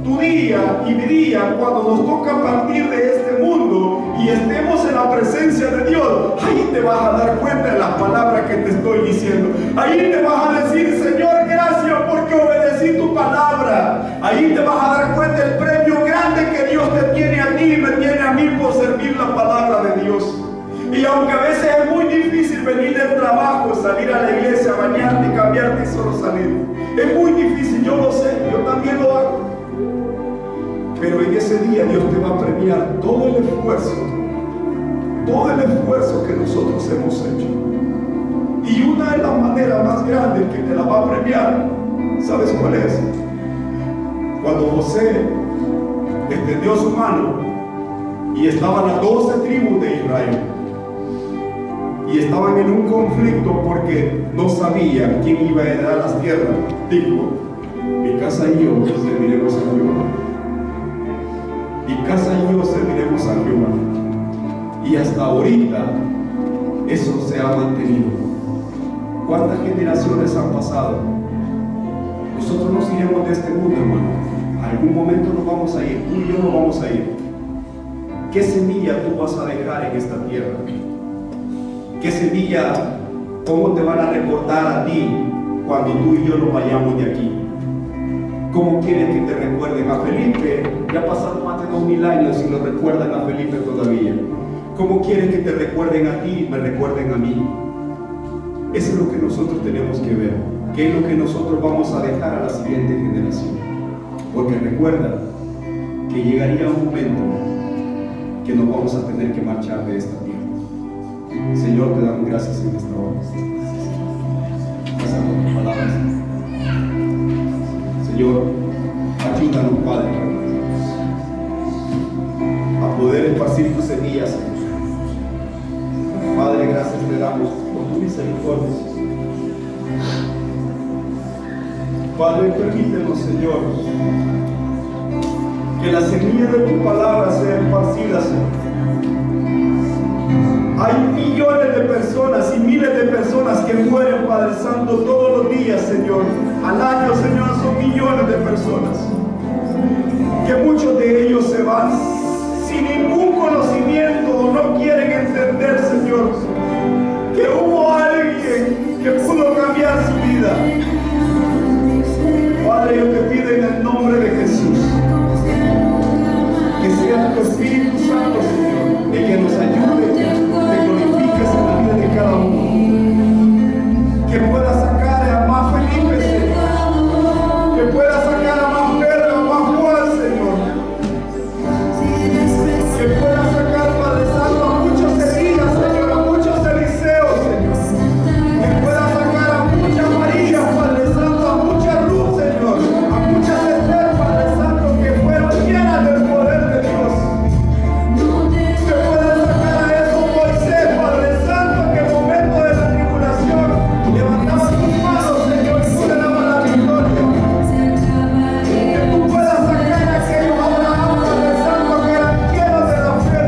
tu día y mi día, cuando nos toca partir de este mundo y estemos en la presencia de Dios, ahí te vas a dar cuenta de las palabras que te estoy diciendo. Ahí te vas a decir: Señor, gracias porque obedecí tu palabra. Ahí te vas a dar cuenta del premio grande que Dios te tiene a ti y me tiene a mí por servir la palabra de Dios. Y aunque a veces es muy difícil venir del trabajo, salir a la iglesia, bañarte, cambiarte y solo salir, es muy difícil, yo lo sé, yo también lo hago. Pero en ese día Dios te va a premiar todo el esfuerzo que nosotros hemos hecho. Y una de las maneras más grandes que te la va a premiar, ¿sabes cuál es? Cuando José extendió su mano y estaban las 12 tribus de Israel y estaban en un conflicto porque no sabían quién iba a heredar las tierras, dijo: mi casa y yo serviremos a Jehová. Mi casa y yo serviremos a Jehová. Y hasta ahorita eso se ha mantenido. ¿Cuántas generaciones han pasado? Nosotros nos iremos de este mundo, hermano. Algún momento nos vamos a ir, tú y yo nos vamos a ir. ¿Qué semilla tú vas a dejar en esta tierra? ¿Qué semilla, cómo te van a recordar a ti cuando tú y yo nos vayamos de aquí? ¿Cómo quieres que te recuerden? A Felipe, ya pasaron más de 2000 años y lo recuerdan a Felipe todavía. ¿Cómo quieres que te recuerden a ti y me recuerden a mí? Eso es lo que nosotros tenemos que ver. ¿Qué es lo que nosotros vamos a dejar a la siguiente generación? Porque recuerda que llegaría un momento que nos vamos a tener que marchar de esta tierra. Señor, te damos gracias en esta hora. Gracias por tus palabras. Señor, ayúdanos, Padre, a poder esparcir tus semillas, Señor. Padre, gracias te damos por tu misericordia. Padre, permítenos, Señor, que la semilla de tu palabra sea esparcida, Señor. Hay millones de personas y miles de personas que mueren, Padre Santo, todos los días, Señor. Al año, Señor, son millones de personas. Que muchos de ellos se van sin ningún conocimiento, no quieren entender, Señor, que hubo alguien que pudo cambiar su vida. Padre, yo te pido en el nombre de Jesús que sea tu Espíritu Santo, Señor, el que nos ayude, te glorifiques en la vida de cada uno, que pueda sacar a más Felipe, Señor, que pueda sacar a más Pedro, a más Juan, Señor, que pueda sacar, Padre Santo, a muchos Elías, Señor, a muchos Eliseos, Señor, que pueda sacar a muchas Marías, Padre Santo, a muchas Ruth, Señor, a muchas Esther, Padre Santo, que fueron llenas del poder de Dios. Que pueda sacar a esos Moisés, Padre Santo, que en el momento de la tribulación levantaba tus manos, Señor, y tú le dabas la victoria. Que tú puedas sacar a aquellos Abraham, Padre Santo, que eran llenos de la fe.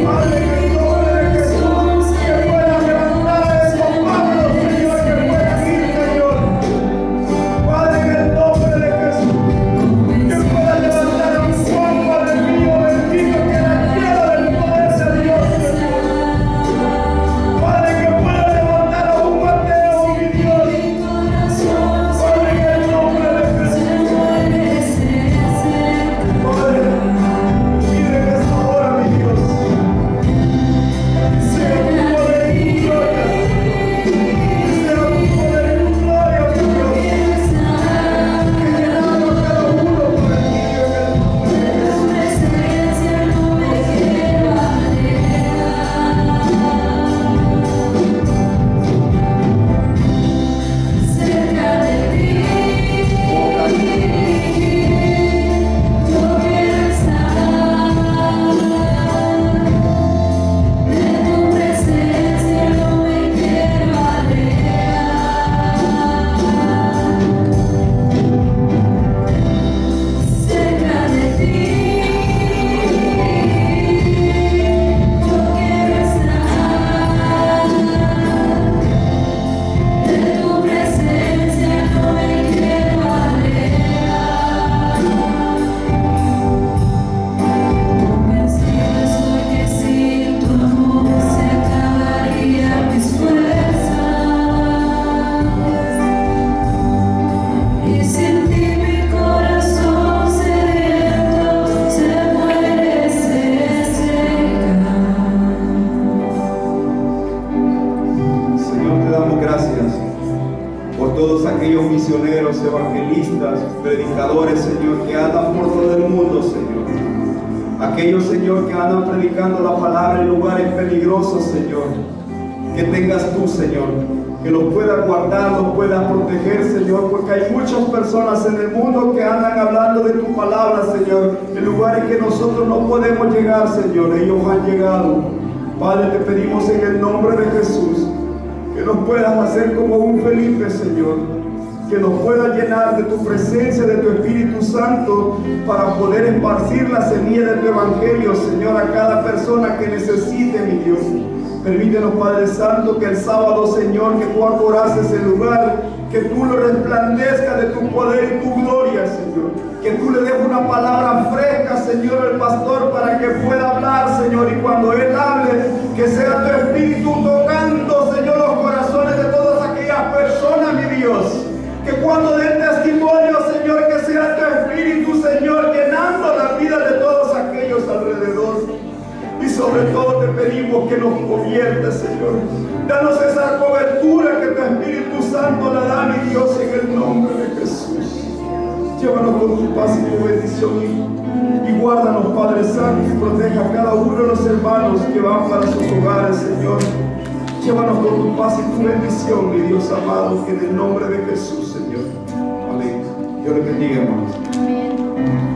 Padre, en el nombre de Jesús, que puedas levantar a esos Pablos, Señor, que puedan ir, Señor. Padre, en el nombre de Jesús, que pueda levantar a un Juan, Padre mío, bendito, que era lleno del poder de Dios, Señor. Padre, que pueda levantar a un Mateo, mi Dios. Padre, en el nombre de Jesús. Padre, pide en esta hora, mi Dios, sea tu poder y tu gloria. Sea tu poder y tu gloria, mi Dios. Que llenando a cada uno por el mío en el nombre de Jesús. Señor, te damos gracias por todos aquellos misioneros, evangelistas, predicadores, Señor, que andan por todo el mundo, Señor. Aquellos, Señor, que andan predicando la palabra en lugares peligrosos, Señor. Que tengas tú, Señor, que los puedas guardar, los puedas proteger, Señor, porque hay muchas personas en el mundo que andan hablando de tu palabra, Señor, en lugares que nosotros no podemos llegar, Señor. Ellos han llegado. Padre, te pedimos en el nombre de Jesús que nos puedas hacer como un Felipe, Señor, que nos puedas llenar de tu presencia, de tu Espíritu Santo, para poder esparcir la semilla de tu Evangelio, Señor, a cada persona que necesite, mi Dios. Permítenos, Padre Santo, que el sábado, Señor, que tú adorases el lugar, Que tú lo resplandezcas de tu poder y tu gloria, Señor. Que tú le des una palabra fresca, Señor, al pastor para que pueda hablar, Señor. Y cuando él hable, que sea tu Espíritu tocando, Señor, los corazones de todas aquellas personas, mi Dios. Que cuando den testimonio, Señor, que sea tu Espíritu, Señor, llenando la vida de todos aquellos alrededor. Y sobre todo te pedimos que nos conviertas, Señor. Danos esa cobertura que tu Espíritu Santo la da, mi Dios, en el nombre de Jesús. Llévanos con tu paz y tu bendición y guárdanos, Padre Santo, y proteja a cada uno de los hermanos que van para sus hogares, Señor. Llévanos con tu paz y tu bendición, mi Dios amado, en el nombre de Jesús, Señor. Amén. Dios les bendiga, hermanos. Amén.